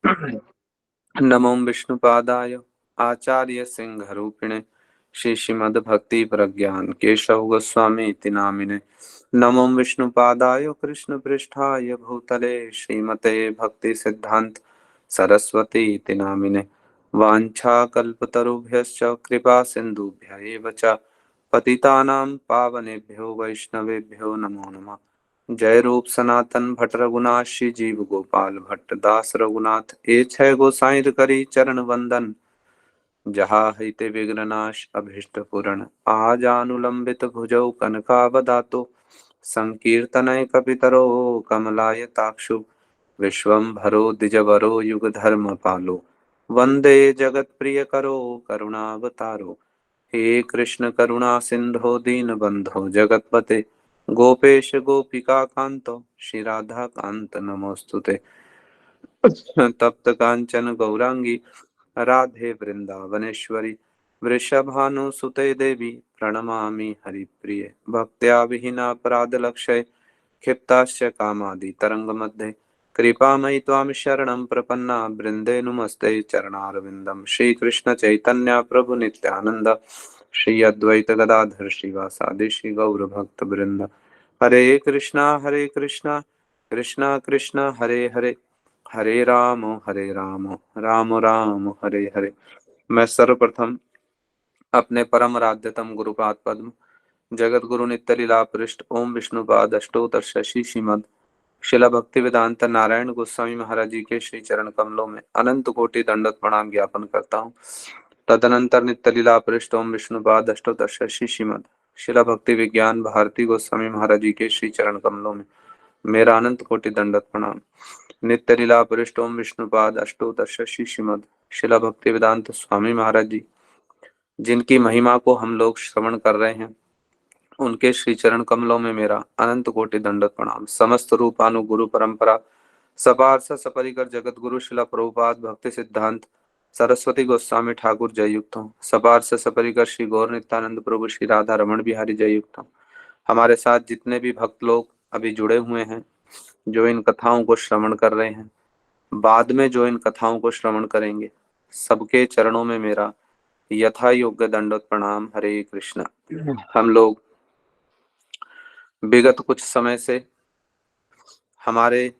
नमो विष्णुपादाय आचार्य सिंहरूपिणे श्री श्रीमद्भक्ति प्रज्ञान केशव गोस्वामी इति नामिने। नमो विष्णुपादाय कृष्ण पृष्ठाय भूतले श्रीमते भक्ति सिद्धांत सरस्वती इति नामिने। वाञ्छाकल्पतरुभ्यश्च कृपा सिन्धुभ्य एव च पतितानां पावनेभ्यो वैष्णवेभ्यो नमो नमः। जय रूप सनातन भट्ट रघुनाथ श्री जीव गोपाल भट्ट दास रघुनाथ ए छय गोसाई करी चरण वंदन। जहाँ हिते विघ्ननाश अभिष्ट पूरण आजानुलंबित भुजौ कनकावदातो संकीर्तनय कपितरो कमलायताक्षु विश्वम्भरो द्विजवरो युगधर्म पालो वंदे जगत प्रिय करो करुणावतारो। हे कृष्ण करुणा सिंधो दीन बंधो जगतपते गोपेश गोपिका कांतो श्री राधा कांत नमोस्तुते। तप्त कांचन गौरांगी राधे वृंदावनेश्वरी वृषभानुसुते देवी प्रणमामि हरिप्रिये। भक्त्या विहीना अपराध लक्षय क्षिप्ताश्च कामादि तरंग मध्ये कृपामयि त्वां शरणं प्रपन्ना वृंदे नुमस्ते चरणारविंदम। श्री कृष्ण चैतन्य प्रभु नित्यानंद श्री अद्वैत गदाधर श्रीवासादि श्री गौर भक्त वृंद। हरे कृष्णा कृष्णा कृष्णा हरे हरे हरे राम राम राम हरे हरे। मैं सर्वप्रथम अपने परम आराध्यतम गुरुपाद पद्म जगत गुरु नित्य लीला पृष्ठ ओम विष्णुपाद अष्टोत्तर शशि श्रीमद शिला भक्ति वेदांत नारायण गोस्वामी महाराज जी के श्री चरण कमलों में अनंत कोटि दंडवत प्रणाम ज्ञापन करता हूँ। तदनंतर नित्य लीला पृष्ठ ओम विष्णुपाद अष्टोत्तर शशि श्रीमद शिला भक्ति विज्ञान भारती गोस्वामी महाराज जी के श्री चरण कमलों में मेरा अनंत कोटि दंडवत प्रणाम। नित्य लीला पृष्ठ ओम विष्णुपाद अष्टोत्तर शशि श्रीमद शिला भक्ति वेदांत स्वामी महाराज जी जिनकी महिमा को हम लोग श्रवण कर रहे हैं उनके श्री चरण कमलों में मेरा अनंत कोटि दंडवत प्रणाम। समस्त रूपानुगुरु परंपरा सपार्थ सपरिकर जगत गुरु शिला प्रभुपाद भक्ति सिद्धांत सरस्वती गोस्वामी ठाकुर जययुक्त हूँ। सपार्थ सपरिकर श्री गौर नित्यानंद प्रभु श्री राधा रमण बिहारी जययुक्त हूँ। हमारे साथ जितने भी भक्त लोग अभी जुड़े हुए हैं जो इन कथाओं को श्रवण कर रहे हैं बाद में जो इन कथाओं को श्रवण करेंगे सबके चरणों में मेरा यथा योग्य दंडवत प्रणाम। हरे कृष्ण। हम लोग विगत कुछ समय से हमारे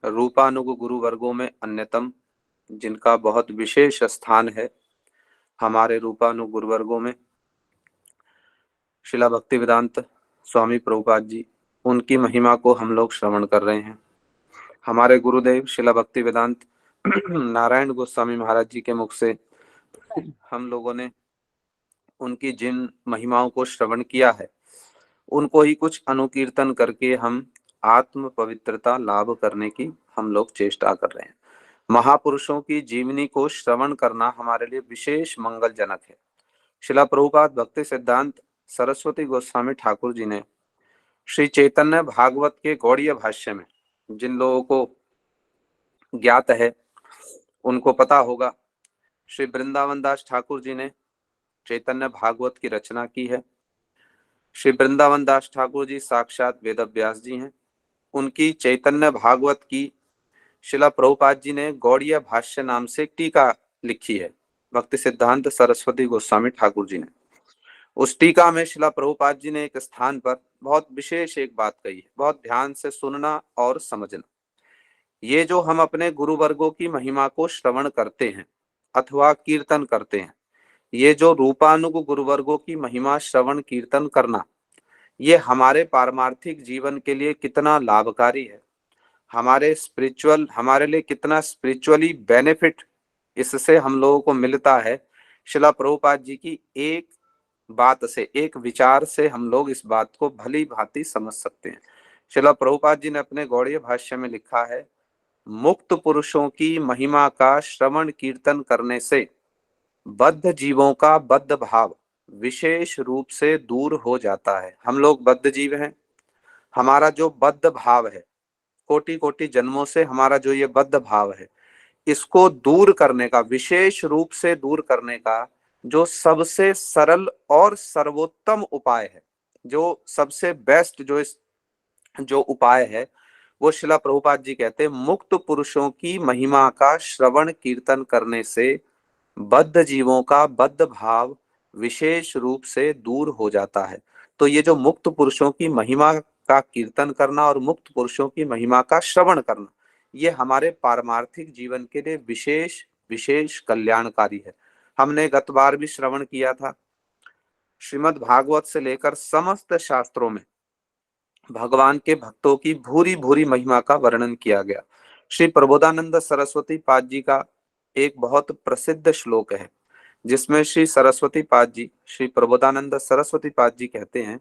रूपानुग गुरु वर्गों में अन्यतम जिनका बहुत विशेष स्थान है हमारे रूपानुग गुरु वर्गों में शिला भक्ति वेदांत स्वामी प्रभुपाद जी उनकी महिमा को हम लोग श्रवण कर रहे हैं। हमारे गुरुदेव शिला भक्ति वेदांत नारायण गोस्वामी महाराज जी के मुख से हम लोगों ने उनकी जिन महिमाओं को श्रवण किया है उनको ही कुछ अनुकीर्तन करके हम आत्म पवित्रता लाभ करने की हम लोग चेष्टा कर रहे हैं। महापुरुषों की जीवनी को श्रवण करना हमारे लिए विशेष मंगलजनक है। शिला प्रभुपाद भक्ति सिद्धांत सरस्वती गोस्वामी ठाकुर जी ने श्री चैतन्य भागवत के गौड़ीय भाष्य में जिन लोगों को ज्ञात है उनको पता होगा श्री वृंदावन दास ठाकुर जी ने चैतन्य भागवत की रचना की है। श्री वृंदावन दास ठाकुर जी साक्षात वेदव्यास जी हैं। उनकी चैतन्य भागवत की शिला प्रभुपाद जी ने गौड़ीय भाष्य नाम से टीका लिखी है। भक्ति सिद्धांत सरस्वती गोस्वामी ठाकुर जी ने उस टीका में शिला प्रभुपाद जी ने एक स्थान पर बहुत विशेष एक बात कही है। बहुत ध्यान से सुनना और समझना। ये जो हम अपने गुरु वर्गों की महिमा को श्रवण करते हैं अथवा कीर्तन करते हैं ये जो रूपानुग गुरु वर्गों की महिमा श्रवण कीर्तन करना ये हमारे पारमार्थिक जीवन के लिए कितना लाभकारी है हमारे लिए कितना स्पिरिचुअली बेनिफिट इससे हम लोगों को मिलता है। शिला प्रभुपाद जी की एक बात से एक विचार से हम लोग इस बात को भली भांति समझ सकते हैं। शिला प्रभुपाद जी ने अपने गौड़ीय भाष्य में लिखा है मुक्त पुरुषों की महिमा का श्रवण कीर्तन करने से बद्ध जीवों का बद्ध भाव विशेष रूप से दूर हो जाता है। हम लोग बद्ध जीव हैं। हमारा जो बद्ध भाव है कोटि कोटि जन्मों से हमारा जो ये बद्ध भाव है इसको दूर करने का विशेष रूप से दूर करने का जो सबसे सरल और सर्वोत्तम उपाय है जो सबसे बेस्ट जो उपाय है वो शिला प्रभुपाद जी कहते हैं, मुक्त पुरुषों की महिमा का श्रवण कीर्तन करने से बद्ध जीवों का बद्ध भाव विशेष रूप से दूर हो जाता है। तो ये जो मुक्त पुरुषों की महिमा का कीर्तन करना और मुक्त पुरुषों की महिमा का श्रवण करना, ये हमारे पारमार्थिक जीवन के लिए विशेष विशेष कल्याणकारी है। हमने गत बार भी श्रवण किया था, श्रीमद् भागवत से लेकर समस्त शास्त्रों में भगवान के भक्तों की भूरी भूरी महिमा का वर्णन किया गया। श्री प्रबोधानंद सरस्वती पाद जी का एक बहुत प्रसिद्ध श्लोक है, जिसमें श्री सरस्वती पाद जी, श्री प्रबोधानंद सरस्वती पाद जी कहते हैं,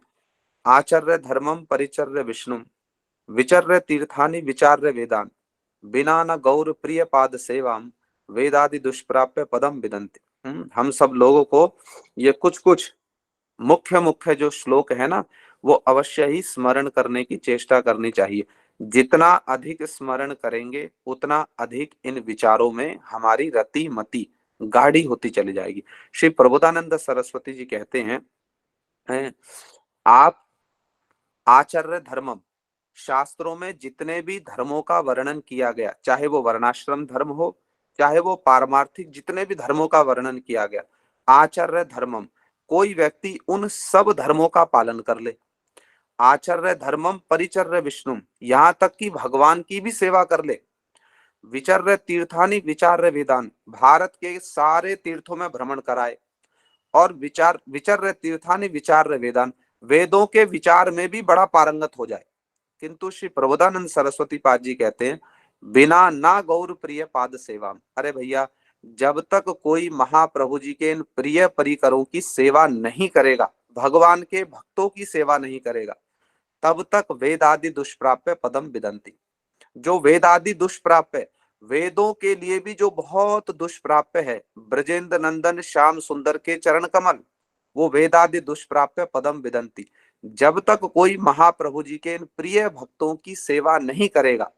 आचर्य धर्मम परिचर्य विष्णु विचर्य तीर्थानि विचार्य वेदान बिना न गौर प्रिय पाद सेवाम वेदादि दुष्प्राप्य पदम विदंति। हम सब लोगों को ये कुछ कुछ मुख्य मुख्य जो श्लोक है ना, वो अवश्य ही स्मरण करने की चेष्टा करनी चाहिए। जितना अधिक स्मरण करेंगे उतना अधिक इन विचारों में हमारी रति मति गाढ़ी होती चली जाएगी। श्री प्रबोधानंद सरस्वती जी कहते हैं, आप आचार्य धर्मम, शास्त्रों में जितने भी धर्मों का वर्णन किया गया, चाहे वो वर्णाश्रम धर्म हो, चाहे वो पारमार्थिक जितने भी धर्मों का वर्णन किया गया, आचार्य धर्मम, कोई व्यक्ति उन सब धर्मों का पालन कर ले। आचार्य धर्मम परिचर्य विष्णु, यहां तक कि भगवान की भी सेवा कर ले। विचर्य तीर्थानि विचार्य वेदान, भारत के सारे तीर्थों में भ्रमण कराए। और विचर्य तीर्थानि विचार्य वेदान, वेदों के विचार में भी बड़ा पारंगत हो जाए। किंतु श्री प्रबोधानंद सरस्वती पाद जी कहते हैं, बिना ना गौर प्रिय पाद सेवा, अरे भैया, जब तक कोई महाप्रभु जी के इन प्रिय परिकरों की सेवा नहीं करेगा, भगवान के भक्तों की सेवा नहीं करेगा, तब तक वेदादि दुष्प्राप्य पदम विदंती। जो वेदादि दुष्प्राप्य, वेदों के लिए भी जो बहुत दुष्प्राप्य है, ब्रजेंद्र नंदन श्याम सुंदर के चरण कमल, वो वेदादि दुष्प्राप्य पदम विदंती। जब तक कोई महाप्रभु जी के इन प्रिय भक्तों की सेवा नहीं करेगा,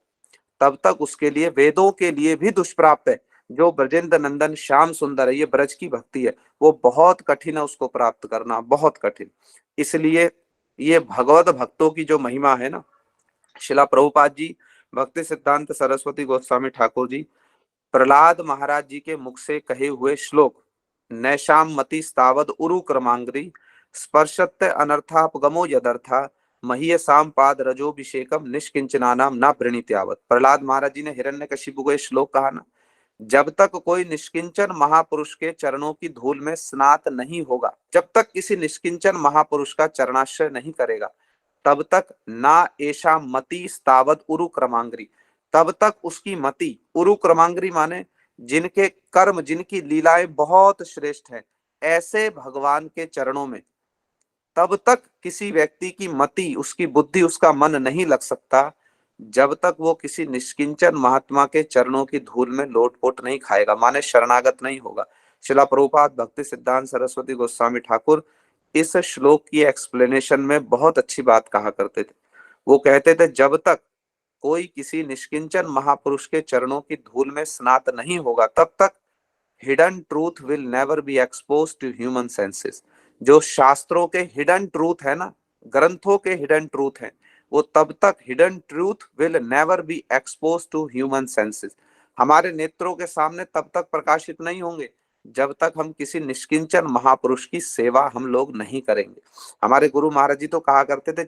तब तक उसके लिए वेदों के लिए भी दुष्प्राप्य है। जो ब्रजेंद्र नंदन श्याम सुंदर है, ये ब्रज की भक्ति है, वो बहुत कठिन है, उसको प्राप्त करना बहुत कठिन। इसलिए ये भगवत भक्तों की जो महिमा है ना, शिला प्रभुपाद जी, भक्ति सिद्धांत सरस्वती गोस्वामी ठाकुर जी, प्रहलाद महाराज जी के मुख से कहे हुए श्लोक, नैशाम मति स्तावद उरु क्रमांग्री स्पर्शत्य अनर्थापगमो यदर्था महीयसाम पाद रजोभिषेकम निष्किंचनानाम ना प्रणीत्यावत। प्रहलाद महाराज जी ने हिरण्यकशिपु को श्लोक कहा ना, जब तक कोई निष्किंचन महापुरुष के चरणों की धूल में स्नात नहीं होगा, जब तक किसी निष्किंचन महापुरुष का चरणाश्रय नहीं करेगा, तब तक ना ऐशा मति स्तावत उरु क्रमांग्री, तब तक उसकी मति, उरु क्रमांग्री माने जिनके कर्म, जिनकी लीलाएं बहुत श्रेष्ठ हैं, ऐसे भगवान के चरणों में तब तक किसी व्यक्ति की मति, उसकी बुद्धि, उसका मन नहीं लग सकता, जब तक वो किसी निष्किंचन महात्मा के चरणों की धूल में लोटपोट नहीं खाएगा, माने शरणागत नहीं होगा। शिला प्रभुपाद भक्ति सिद्धांत सरस्वती गोस्वामी ठाकुर इस श्लोक की एक्सप्लेनेशन में बहुत अच्छी बात कहा करते थे। वो कहते थे, जब तक कोई किसी निष्किंचन महापुरुष के चरणों की धूल में स्नात नहीं होगा, तब तक hidden truth will never be expose to human senses. जो शास्त्रों के हिडन ट्रूथ है ना, ग्रंथों के हिडन ट्रूथ हैं, वो तब तक hidden truth will never be expose to human senses, हमारे नेत्रों के सामने तब तक प्रकाशित नहीं होंगे जब तक हम किसी निष्किंचन महापुरुष की सेवा हम लोग नहीं करेंगे। हमारे गुरु महाराज जी तो कहा करते थे,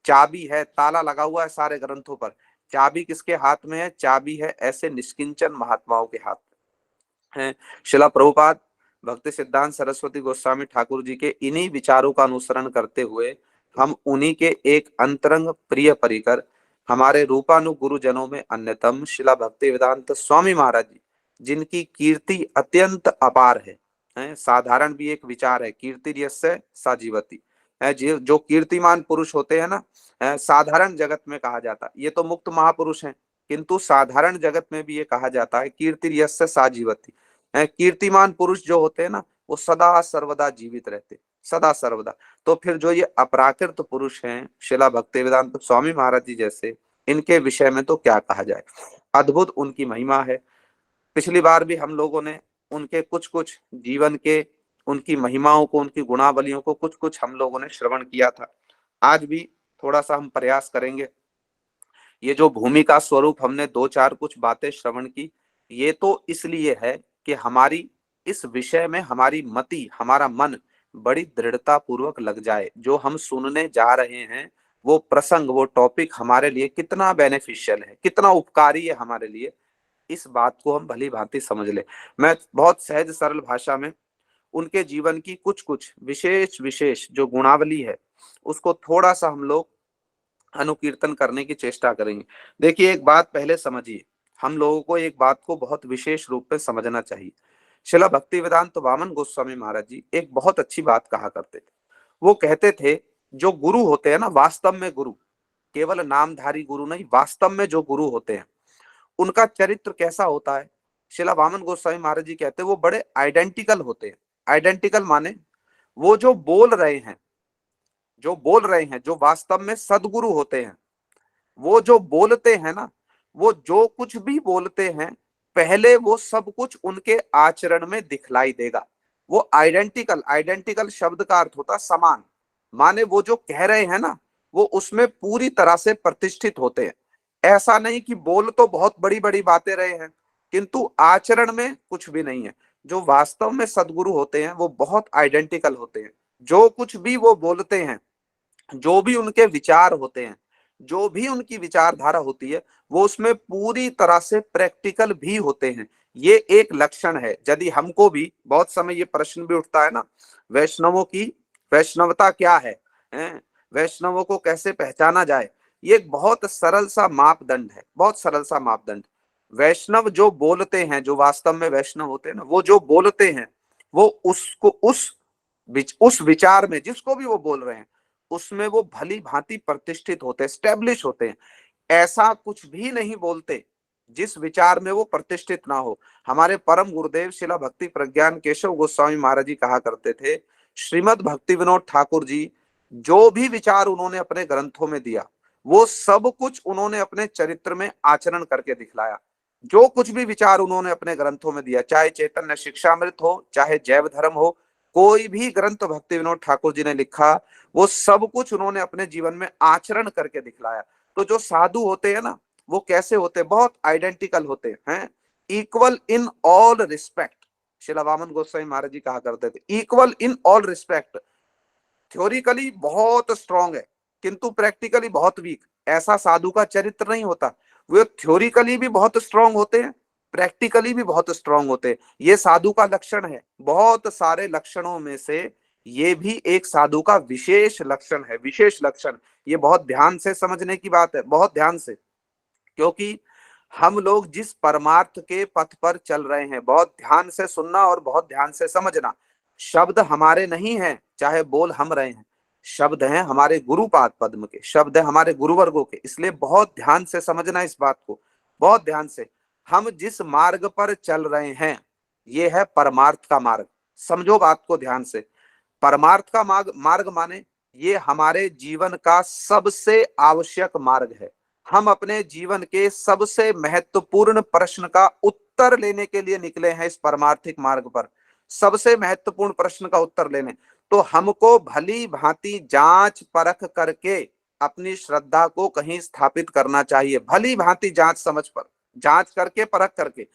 चाबी है, ताला लगा हुआ है सारे ग्रंथों पर, चाबी किसके हाथ में है? चाबी है ऐसे निष्किंचन महात्माओं के हाथ में है। शिला प्रभुपाद भक्ति सिद्धांत सरस्वती गोस्वामी ठाकुर जी के इन्हीं विचारों का अनुसरण करते हुए हम उन्हीं के एक अंतरंग प्रिय परिकर, हमारे रूपानु गुरुजनों में अन्यतम शिला भक्ति वेदांत स्वामी महाराज जी, जिनकी कीर्ति अत्यंत अपार है, साधारण भी एक विचार है, कीर्ति यस्य सा जीवति है। जो कीर्तिमान पुरुष होते हैं ना, साधारण जगत में कहा जाता है, ये तो मुक्त महापुरुष हैं, किंतु साधारण जगत में भी ये कहा जाता है कीर्ति यस्य सा जीवति। कीर्तिमान पुरुष जो होते हैं ना, वो सदा सर्वदा जीवित रहते, सदा सर्वदा। तो फिर जो ये अपराकृत पुरुष हैं, शिला भक्ति वेदांत स्वामी महाराज जी जैसे, इनके विषय में तो क्या कहा जाए, अद्भुत उनकी महिमा है। पिछली बार भी हम लोगों ने उनके कुछ कुछ जीवन के, उनकी महिमाओं को, उनकी गुणावलियों को कुछ कुछ हम लोगों ने श्रवण किया था। आज भी थोड़ा सा हम प्रयास करेंगे ये जो भूमि का स्वरूप हमने दो चार कुछ बातें श्रवण की, ये तो इसलिए है कि हमारी इस विषय में हमारी मति, हमारा मन बड़ी दृढ़ता पूर्वक लग जाए। जो हम सुनने जा रहे हैं वो प्रसंग, वो टॉपिक हमारे लिए कितना बेनिफिशियल है, कितना उपकारी है हमारे लिए, इस बात को हम भली भांति समझ ले। मैं बहुत सहज सरल भाषा में उनके जीवन की कुछ कुछ विशेष विशेष जो गुणावली है उसको थोड़ा सा हम लोग अनुकीर्तन करने की चेष्टा करेंगे। देखिए, एक बात पहले समझिए, हम लोगों को एक बात को बहुत विशेष रूप में समझना चाहिए। शिला भक्ति वेदांत वामन गोस्वामी महाराज जी एक बहुत अच्छी बात कहा करते थे। वो कहते थे जो गुरु होते हैं ना, वास्तव में गुरु, केवल नामधारी गुरु नहीं, वास्तव में जो गुरु होते हैं उनका चरित्र कैसा होता है। शिला वामन गोस्वामी महाराज जी कहते हैं वो बड़े आइडेंटिकल होते हैं। आइडेंटिकल माने वो जो बोल रहे हैं, जो बोल रहे हैं, जो वास्तव में सदगुरु होते हैं, वो जो बोलते हैं ना, वो जो कुछ भी बोलते हैं पहले वो सब कुछ उनके आचरण में दिखलाई देगा। वो आइडेंटिकल, आइडेंटिकल शब्द का अर्थ होता समान, माने वो जो कह रहे हैं ना वो उसमें पूरी तरह से प्रतिष्ठित होते हैं। ऐसा नहीं कि बोल तो बहुत बड़ी बड़ी बातें रहे हैं किंतु आचरण में कुछ भी नहीं है। जो वास्तव में सदगुरु होते हैं वो बहुत आइडेंटिकल होते हैं। जो कुछ भी वो बोलते हैं, जो भी उनके विचार होते हैं, जो भी उनकी विचारधारा होती है, वो उसमें पूरी तरह से प्रैक्टिकल भी होते हैं। ये एक लक्षण है। यदि हमको भी बहुत समय ये प्रश्न भी उठता है ना, वैष्णवों की वैष्णवता क्या है? वैष्णवों को कैसे पहचाना जाए? ये एक बहुत सरल सा मापदंड है, बहुत सरल सा मापदंड। वैष्णव जो बोलते हैं, जो वास्तव में वैष्णव होते हैं ना, वो जो बोलते हैं वो उसको उस विचार में जिसको भी वो बोल रहे हैं उसमें वो भली भांति प्रतिष्ठित होते हैं, स्टैब्लिश होते हैं। ऐसा कुछ भी नहीं बोलते जिस विचार में वो प्रतिष्ठित ना हो। हमारे परम गुरुदेव शिला भक्ति प्रज्ञान केशव गोस्वामी महाराज जी कहा करते थे, श्रीमद भक्ति विनोद ठाकुर जी जो भी विचार उन्होंने अपने ग्रंथों में दिया वो सब कुछ उन्होंने अपने चरित्र में आचरण करके दिखलाया। जो कुछ भी विचार उन्होंने अपने ग्रंथों में दिया, चाहे चैतन्य शिक्षामृत हो, चाहे जैव धर्म हो, कोई भी ग्रंथ भक्ति विनोद ठाकुर जी ने लिखा वो सब कुछ उन्होंने अपने जीवन में आचरण करके दिखलाया। तो जो साधु होते हैं ना वो कैसे होते हैं? बहुत आइडेंटिकल होते हैं, इक्वल इन ऑल रिस्पेक्ट। शिला वामन गोस्वामी महाराज जी कहा करते थे equal in all respect. Theoretically बहुत स्ट्रांग है किंतु प्रैक्टिकली बहुत वीक, ऐसा साधु का चरित्र नहीं होता। वो थ्योरिकली भी बहुत स्ट्रांग होते हैं, प्रैक्टिकली भी बहुत स्ट्रांग होते हैं। ये साधु का लक्षण है। बहुत सारे लक्षणों में से ये भी एक साधु का विशेष लक्षण है, विशेष लक्षण। ये बहुत ध्यान से समझने की बात है, बहुत ध्यान से, क्योंकि हम लोग जिस परमार्थ के पथ पर चल रहे हैं, बहुत ध्यान से सुनना और बहुत ध्यान से समझना। शब्द हमारे नहीं हैं, चाहे बोल हम रहे हैं, शब्द हैं हमारे गुरुपाद पद्म के, शब्द है हमारे गुरुवर्गों के। इसलिए बहुत ध्यान से समझना इस बात को, बहुत ध्यान से। हम जिस मार्ग पर चल रहे हैं ये है परमार्थ का मार्ग। समझो बात को ध्यान से। परमार्थ का मार्ग, मार्ग माने ये हमारे जीवन का सबसे आवश्यक मार्ग है। हम अपने जीवन के सबसे महत्वपूर्ण प्रश्न का उत्तर लेने के लिए निकले हैं इस परमार्थिक मार्ग पर, सबसे महत्वपूर्ण प्रश्न का उत्तर लेने। तो हमको भली भांति जांच परख करके अपनी श्रद्धा को कहीं स्थापित करना चाहिए। भली भांति जांच समझ पर, जांच करके परख करके।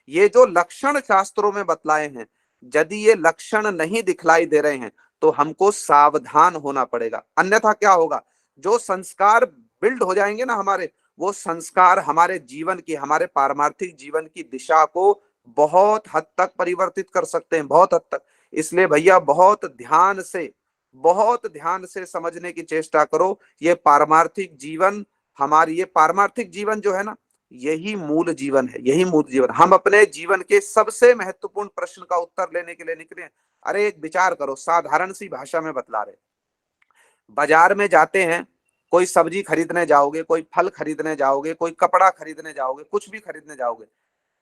ये जो लक्षण शास्त्रों में बतलाए हैं, यदि ये लक्षण नहीं दिखलाई दे रहे हैं तो हमको सावधान होना पड़ेगा। अन्यथा क्या होगा? जो संस्कार बिल्ड हो जाएंगे ना हमारे, वो संस्कार हमारे जीवन की, हमारे पारमार्थिक जीवन की दिशा को बहुत हद तक परिवर्तित कर सकते हैं, बहुत हद तक। इसलिए भैया बहुत ध्यान से, बहुत ध्यान से समझने की चेष्टा करो। ये पारमार्थिक जीवन, हमारी ये पारमार्थिक जीवन जो है ना, यही मूल जीवन है, यही मूल जीवन। हम अपने जीवन के सबसे महत्वपूर्ण प्रश्न का उत्तर लेने के लिए निकले। अरे एक विचार करो, साधारण सी भाषा में बतला रहे। बाजार में जाते हैं, कोई सब्जी खरीदने जाओगे, कोई फल खरीदने जाओगे, कोई कपड़ा खरीदने जाओगे, कुछ भी खरीदने जाओगे,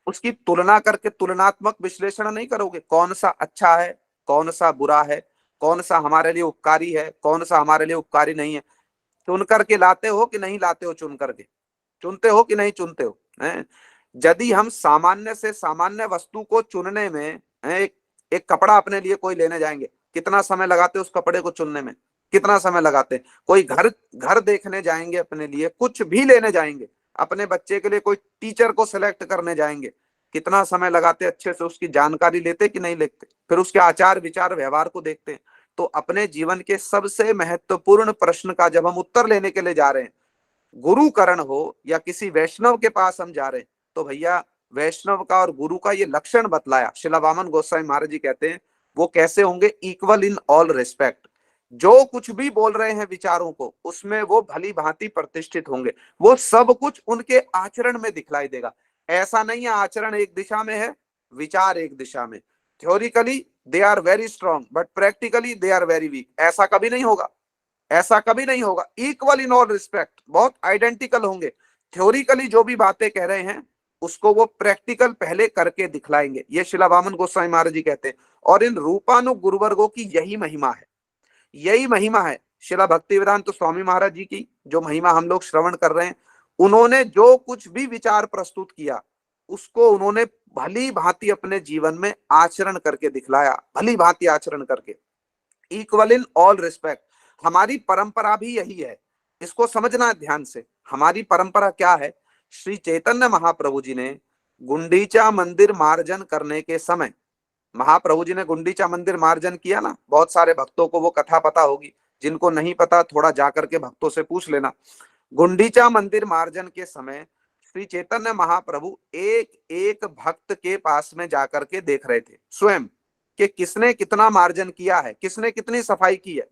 उसकी तुलना करके तुलनात्मक विश्लेषण नहीं करोगे, कौन सा अच्छा है, कौन सा बुरा है, कौन सा हमारे लिए उपकारी है, कौन सा हमारे लिए उपकारी नहीं है। चुन करके लाते हो कि नहीं लाते हो? चुन करके चुनते हो कि नहीं चुनते हो? यदि हम सामान्य से सामान्य वस्तु को चुनने में, एक कपड़ा अपने लिए कोई लेने जाएंगे, कितना समय लगाते उस कपड़े को चुनने में? कितना समय लगाते? कोई घर घर देखने जाएंगे, अपने लिए कुछ भी लेने जाएंगे, अपने बच्चे के लिए कोई टीचर को सिलेक्ट करने जाएंगे, कितना समय लगाते, अच्छे से उसकी जानकारी लेते कि नहीं लेते, फिर उसके आचार विचार व्यवहार को देखते हैं। तो अपने जीवन के सबसे महत्वपूर्ण प्रश्न का जब हम उत्तर लेने के लिए जा रहे हैं, गुरुकरण हो या किसी वैष्णव के पास हम जा रहे हैं, तो भैया वैष्णव का और गुरु का ये लक्षण बतलाया शिला वामन गोस्वामी महाराज जी। कहते हैं वो कैसे होंगे, इक्वल इन ऑल रिस्पेक्ट। जो कुछ भी बोल रहे हैं विचारों को, उसमें वो भली भांति प्रतिष्ठित होंगे, वो सब कुछ उनके आचरण में दिखलाई देगा। ऐसा नहीं है आचरण एक दिशा में है, विचार एक दिशा में। Theoretically they are very strong but practically they are very weak. ऐसा कभी नहीं होगा, ऐसा कभी नहीं होगा। इक्वल इन ऑल रिस्पेक्ट, बहुत आइडेंटिकल होंगे। थ्योरिकली जो भी बातें कह रहे हैं उसको वो प्रैक्टिकल पहले करके दिखलाएंगे, ये शिला वामन गोस्वामी महाराज जी कहते हैं। और इन रूपानु गुरुवर्गों की यही महिमा है, यही महिमा है। शिला भक्तिवेदांत तो स्वामी महाराज जी की जो महिमा हम लोग श्रवण कर रहे हैं, उन्होंने जो कुछ भी विचार प्रस्तुत किया उसको उन्होंने भली भांति अपने जीवन में आचरण करके दिखलाया, भली भांति आचरण करके। Equal in all respect. हमारी परंपरा भी यही है, इसको समझना है ध्यान से। हमारी परंपरा क्या है, श्री चैतन्य महाप्रभु जी ने गुंडीचा मंदिर मार्जन करने के समय, महाप्रभु जी ने गुंडीचा मंदिर मार्जन किया ना, बहुत सारे भक्तों को वो कथा पता होगी, जिनको नहीं पता थोड़ा जाकर के भक्तों से पूछ लेना। गुंडीचा मंदिर मार्जन के समय श्री चैतन्य महाप्रभु एक एक भक्त के पास में जाकर के देख रहे थे स्वयं कि किसने कितना मार्जन किया है, किसने कितनी सफाई की है।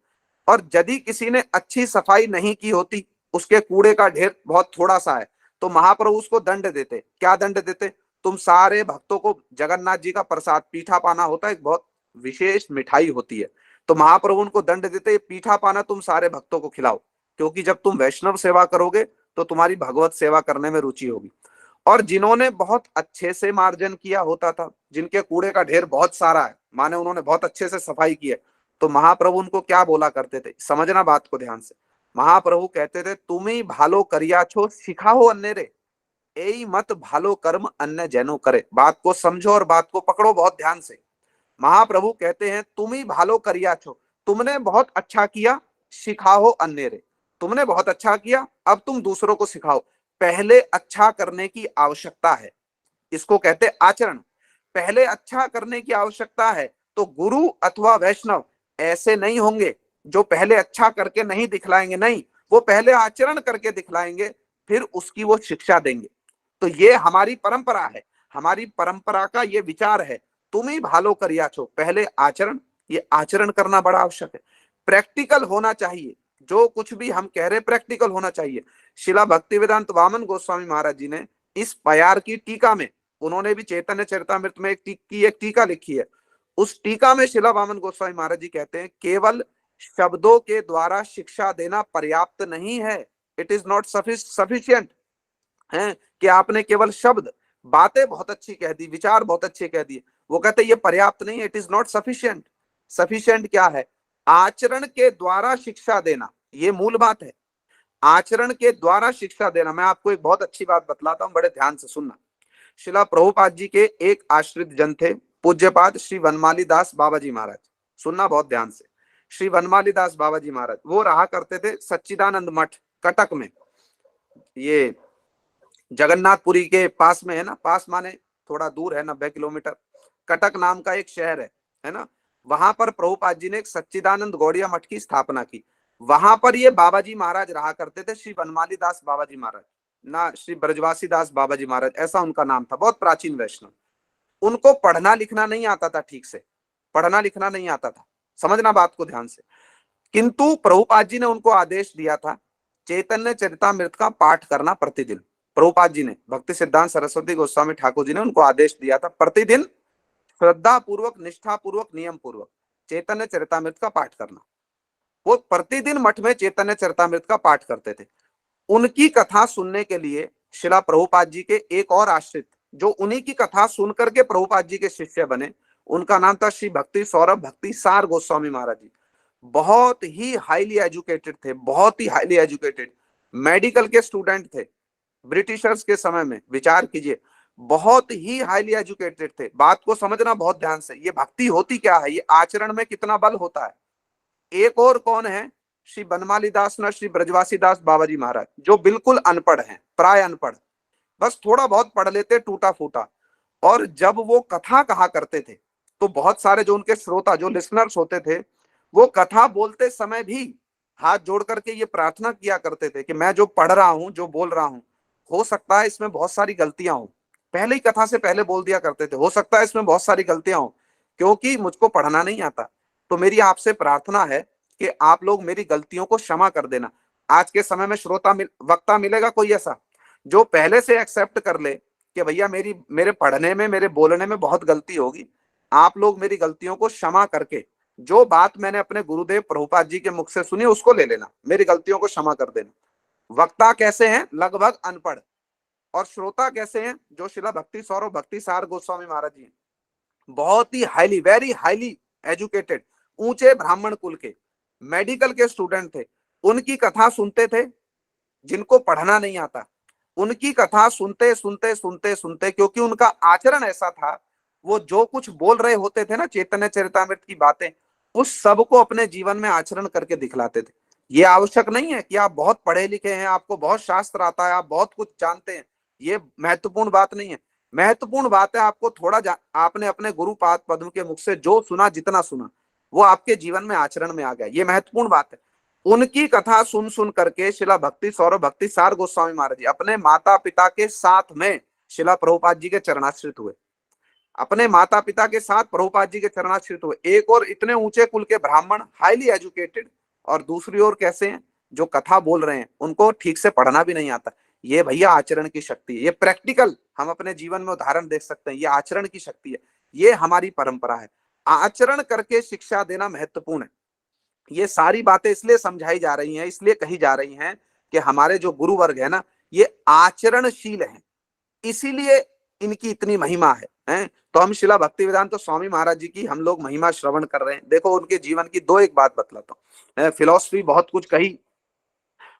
और यदि किसी ने अच्छी सफाई नहीं की होती, उसके कूड़े का ढेर बहुत थोड़ा सा है, तो महाप्रभु उसको दंड देते। क्या दंड देते, तुम सारे भक्तों को जगन्नाथ जी का प्रसाद पीठा पाना होता है, एक बहुत विशेष मिठाई होती है, तो महाप्रभु उनको दंड देते, पीठा पाना तुम सारे भक्तों को खिलाओ, क्योंकि जब तुम वैष्णव सेवा करोगे तो तुम्हारी भगवत सेवा करने में रुचि होगी। और जिन्होंने बहुत अच्छे से मार्जन किया होता था, जिनके कूड़े का ढेर बहुत सारा है, माने उन्होंने बहुत अच्छे से सफाई की है, तो महाप्रभु उनको क्या बोला करते थे, समझना बात को ध्यान से। महाप्रभु कहते थे, तुम ही भालो करिया छो सिखाओ अन्य रे, यही मत भालो कर्म अन्य जैनो करे। बात को समझो और बात को पकड़ो बहुत ध्यान से। महाप्रभु कहते हैं तुम ही भालो करिया छो, तुमने बहुत अच्छा किया, सिखाओ अन्य रे। तुमने बहुत अच्छा किया, अब तुम दूसरों को सिखाओ। पहले अच्छा करने की आवश्यकता है, इसको कहते आचरण। पहले अच्छा करने की आवश्यकता है, तो गुरु अथवा वैष्णव ऐसे नहीं होंगे जो पहले अच्छा करके नहीं दिखलाएंगे, नहीं, वो पहले आचरण करके दिखलाएंगे, फिर उसकी वो शिक्षा देंगे। तो ये हमारी परंपरा है, हमारी परंपरा का ये विचार है, तुम ही भालो करिया छो, पहले आचरण। ये आचरण करना बड़ा आवश्यक है, प्रैक्टिकल होना चाहिए। जो कुछ भी हम कह रहे प्रैक्टिकल होना चाहिए। शिला भक्तिवेदांत वामन गोस्वामी महाराज जी ने इस प्यार की टीका में, उन्होंने भी चैतन्य चरितामृत में एक टीका लिखी है। उस टीका में शिला वामन गोस्वामी महाराज जी कहते हैं, केवल शब्दों के द्वारा शिक्षा देना पर्याप्त नहीं है, इट इज नॉट सफिशियंट है कि आपने केवल शब्द, बातें बहुत अच्छी कह दी, विचार बहुत अच्छे कह दिए, वो कहते ये पर्याप्त नहीं है, it is not sufficient. Sufficient क्या है, आचरण के द्वारा शिक्षा देना, ये मूल बात है। आचरण के द्वारा शिक्षा देना। मैं आपको एक बहुत अच्छी बात बतलाता हूं, बड़े ध्यान से सुनना। शिला प्रभुपाद जी के एक आश्रित जन थे, पूज्यपाद श्री वनमाली दास बाबा जी महाराज। सुनना बहुत ध्यान से। श्री वनमाली दास बाबा जी महाराज वो रहा करते थे सच्चिदानंद मठ, कटक में। ये जगन्नाथपुरी के पास में है ना, पास माने थोड़ा दूर है, 90 किलोमीटर। कटक नाम का एक शहर है ना, वहां पर प्रभुपाद जी ने एक सच्चिदानंद गौड़िया मठ की स्थापना की। वहां पर ये बाबा जी महाराज रहा करते थे, श्री वनमाली दास बाबा जी महाराज, ना श्री ब्रजवासी दास बाबा जी महाराज, ऐसा उनका नाम था, बहुत प्राचीन वैष्णव। उनको पढ़ना लिखना नहीं आता था ठीक से, पढ़ना लिखना नहीं आता था, समझना बात को ध्यान से। किंतु प्रभुपाद जी ने उनको आदेश दिया था चैतन्य चरितामृत का पाठ करना प्रतिदिन। प्रभुपाद जी ने, भक्ति सिद्धांत सरस्वती गोस्वामी ठाकुर जी ने उनको आदेश दिया था प्रतिदिन श्रद्धा पूर्वक, निष्ठा पूर्वक, नियम पूर्वक चैतन्य चरितामृत का पाठ करना। वो प्रतिदिन मठ में चैतन्य चरितामृत का पाठ करते थे। उनकी कथा सुनने के लिए शिला प्रभुपाद जी के एक और आश्रित, जो उन्हीं की कथा सुन करके प्रभुपाद जी के शिष्य बने, उनका नाम था श्री भक्ति सौरभ भक्ति सार गोस्वामी महाराज जी। बहुत ही हाईली एजुकेटेड थे, बहुत ही हाईली एजुकेटेड, मेडिकल के स्टूडेंट थे ब्रिटिशर्स के समय में, विचार कीजिए, बहुत ही हाईली एजुकेटेड थे। बात को समझना बहुत ध्यान से, ये भक्ति होती क्या है, ये आचरण में कितना बल होता है। एक और कौन है, श्री बनमाली दास न श्री ब्रजवासी दास बाबा जी महाराज, जो बिल्कुल अनपढ़ हैं, प्राय अनपढ़, बस थोड़ा बहुत पढ़ लेते टूटा फूटा। और जब वो कथा कहा करते थे तो बहुत सारे जो उनके श्रोता, जो लिसनर्स होते थे, वो कथा बोलते समय भी हाथ जोड़ करके ये प्रार्थना किया करते थे कि मैं जो पढ़ रहा हूं, जो बोल रहा हूं, हो सकता है इसमें बहुत सारी गलतियां हो। पहले ही कथा से पहले बोल दिया करते थे, हो सकता है इसमें बहुत सारी गलतियां हो, क्योंकि मुझको पढ़ना नहीं आता। तो मेरी आपसे प्रार्थना है कि आप लोग मेरी गलतियों को क्षमा कर देना। आज के समय में वक्ता मिलेगा कोई ऐसा जो पहले से एक्सेप्ट कर ले कि भैया मेरे पढ़ने में, मेरे बोलने में बहुत गलती होगी, आप लोग मेरी गलतियों को क्षमा करके जो बात मैंने अपने गुरुदेव प्रभुपाद जी के मुख से सुनी उसको ले लेना, मेरी गलतियों को क्षमा कर देना। वक्ता कैसे हैं? लगभग अनपढ़। और श्रोता कैसे हैं? जो शिला भक्ति सौरभ भक्ति सार गोस्वामी महाराज जी हैं, बहुत ही हाईली, वेरी हाईली एजुकेटेड, ऊंचे ब्राह्मण कुल के, मेडिकल के स्टूडेंट थे। उनकी कथा सुनते थे जिनको पढ़ना नहीं आता, उनकी कथा सुनते सुनते सुनते सुनते, क्योंकि उनका आचरण ऐसा था, वो जो कुछ बोल रहे होते थे ना चैतन्य चरितामृत की बातें, उस सब को अपने जीवन में आचरण करके दिखलाते थे। ये आवश्यक नहीं है कि आप बहुत पढ़े लिखे हैं, आपको बहुत शास्त्र आता है, आप बहुत कुछ जानते हैं, ये महत्वपूर्ण बात नहीं है। महत्वपूर्ण बात है आपको आपने अपने गुरुपाद पद्म के मुख से जो सुना, जितना सुना, वो आपके जीवन में आचरण में आ गया, ये महत्वपूर्ण बात है। उनकी कथा सुन सुन करके शिला भक्ति सौरभ भक्ति सार गोस्वामी महाराज जी अपने माता पिता के साथ में शिला प्रभुपाद जी के चरणाश्रित हुए, अपने माता पिता के साथ प्रभुपाद जी के चरणाश्रित हुए। एक और इतने ऊंचे कुल के ब्राह्मण, हाईली एजुकेटेड, और दूसरी ओर कैसे हैं? जो कथा बोल रहे हैं उनको ठीक से पढ़ना भी नहीं आता। ये भैया आचरण की शक्ति है, ये प्रैक्टिकल हम अपने जीवन में उदाहरण देख सकते हैं, ये आचरण की शक्ति है, ये हमारी परंपरा है। आचरण करके शिक्षा देना महत्वपूर्ण है। ये सारी बातें इसलिए समझाई जा रही हैं, इसलिए कही जा रही हैं कि हमारे जो गुरु वर्ग है ना, ये आचरणशील हैं, इसीलिए इनकी इतनी महिमा है। तो हम शिला भक्ति वेदांत तो स्वामी महाराज जी की हम लोग महिमा श्रवण कर रहे हैं। देखो उनके जीवन की दो एक बात बतलाता हूँ। फिलॉसफी बहुत कुछ कही,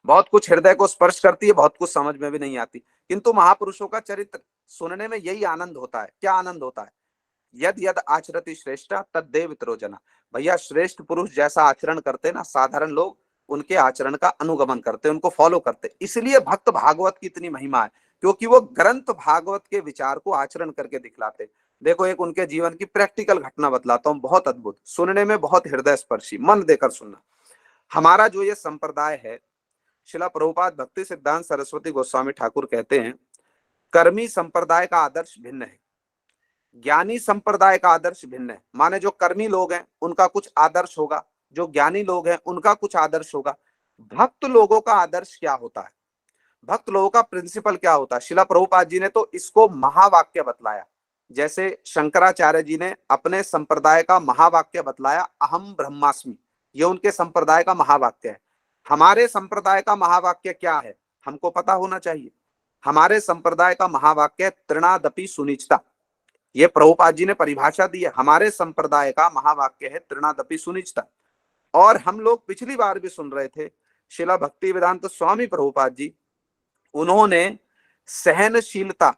बहुत कुछ हृदय को स्पर्श करती है, बहुत कुछ समझ में भी नहीं आती, किंतु महापुरुषों का चरित्र सुनने में यही आनंद होता है। क्या आनंद होता है? यद यद आचरति श्रेष्ठा तद देवितरो जना। भैया श्रेष्ठ पुरुष जैसा आचरण करते ना, साधारण लोग उनके आचरण का अनुगमन करते, उनको फॉलो करते। इसलिए भक्त भागवत की इतनी महिमा है, क्योंकि वो ग्रंथ भागवत के विचार को आचरण करके दिखलाते। देखो एक उनके जीवन की प्रैक्टिकल घटना बतलाता हूँ, बहुत अद्भुत, सुनने में बहुत हृदय स्पर्शी, मन देकर सुनना। हमारा जो ये संप्रदाय है, शिला प्रभुपाद भक्ति सिद्धांत सरस्वती गोस्वामी ठाकुर कहते हैं, कर्मी संप्रदाय का आदर्श भिन्न है, ज्ञानी संप्रदाय का आदर्श भिन्न है। माने जो कर्मी लोग हैं उनका कुछ आदर्श होगा, जो ज्ञानी लोग हैं उनका कुछ आदर्श होगा। भक्त लोगों का आदर्श क्या होता है? भक्त लोगों का प्रिंसिपल क्या होता है? शिला प्रभुपाद जी ने तो इसको महावाक्य बतलाया। जैसे शंकराचार्य जी ने अपने संप्रदाय का महावाक्य बतलाया, अहम ब्रह्मास्मि, ये उनके संप्रदाय का महावाक्य है। हमारे संप्रदाय का महावाक्य क्या है? हमको पता होना चाहिए। हमारे संप्रदाय का महावाक्य है तृणादपि सुनिचता। ये प्रभुपाद जी ने परिभाषा दी है। हमारे संप्रदाय का महावाक्य है तृणादपि सुनिचता। और हम लोग पिछली बार भी सुन रहे थे, शिला भक्ति वेदांत स्वामी प्रभुपाद जी, उन्होंने सहनशीलता,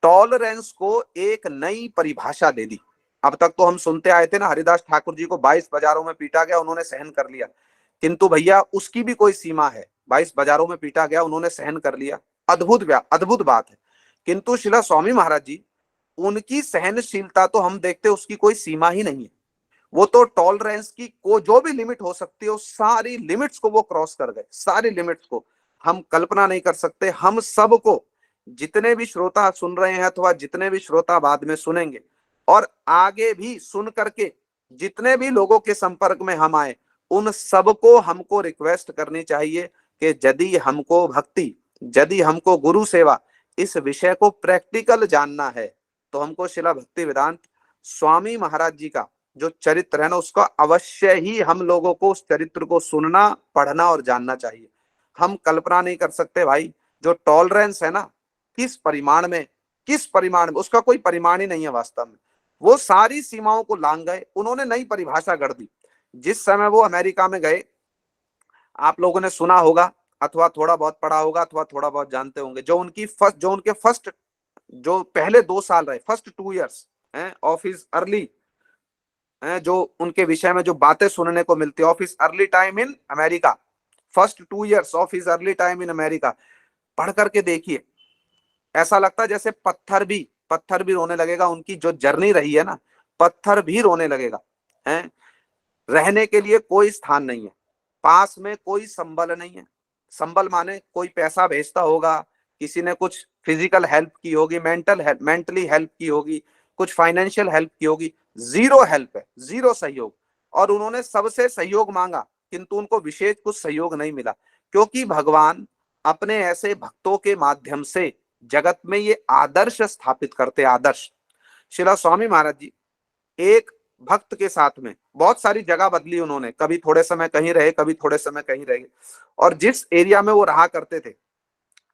टॉलरेंस को एक नई परिभाषा दे दी। अब तक तो हम सुनते आए थे ना, हरिदास ठाकुर जी को 22 बाजारों में पीटा गया, उन्होंने सहन कर लिया, किंतु भैया उसकी भी कोई सीमा है। 22 बाजारों में पीटा गया, उन्होंने सहन कर लिया, अद्भुत बात है। किंतु शिला स्वामी महाराज जी, उनकी सहनशीलता तो हम देखते उसकी कोई सीमा ही नहीं है। वो तो टॉलरेंस की को जो भी लिमिट हो सकती है, उस सारी लिमिट्स को वो क्रॉस कर गए, सारी लिमिट्स को हम कल्पना नहीं कर सकते। हम सबको, जितने भी श्रोता सुन रहे हैं अथवा जितने भी श्रोता बाद में सुनेंगे और आगे भी सुन करके जितने भी लोगों के संपर्क में हम आए, उन सबको हमको रिक्वेस्ट करनी चाहिए कि यदि हमको भक्ति, यदि हमको गुरु सेवा, इस विषय को प्रैक्टिकल जानना है, तो हमको शिला भक्ति वेदांत स्वामी महाराज जी का जो चरित्र है ना, उसका अवश्य ही हम लोगों को उस चरित्र को सुनना, पढ़ना और जानना चाहिए। हम कल्पना नहीं कर सकते भाई, जो टॉलरेंस है ना, किस परिमाण में, उसका कोई परिमाण ही नहीं है वास्तव में। वो सारी सीमाओं को लांघ गए, उन्होंने नई परिभाषा गढ़ दी। जिस समय वो अमेरिका में गए, आप लोगों ने सुना होगा अथवा थोड़ा बहुत पढ़ा होगा अथवा थोड़ा बहुत जानते होंगे, जो पहले 2 साल रहे, first 2 years of his early, जो उनके विषय में जो बातें सुनने को मिलती है, of his early time in America, first 2 years of his early time in America, पढ़ करके देखिए, ऐसा लगता है जैसे पत्थर भी रोने लगेगा। उनकी जो जर्नी रही है ना, पत्थर भी रोने लगेगा। हैं, रहने के लिए कोई स्थान नहीं है, पास में कोई संबल नहीं है। संबल माने कोई पैसा भेजता होगा, किसी ने कुछ फिजिकल हेल्प की होगी, मेंटली हेल्प की होगी, कुछ फाइनेंशियल हेल्प की होगी। जीरो हेल्प है, जीरो सहयोग। और उन्होंने सबसे सहयोग मांगा, किंतु उनको विशेष कुछ सहयोग नहीं मिला, क्योंकि भगवान अपने ऐसे भक्तों के माध्यम से जगत में ये आदर्श स्थापित करते। आदर्श। शिला स्वामी महाराज जी एक भक्त के साथ में बहुत सारी जगह बदली उन्होंने, कभी थोड़े समय कहीं रहे, कभी थोड़े समय कहीं रहे। और जिस एरिया में वो रहा करते थे,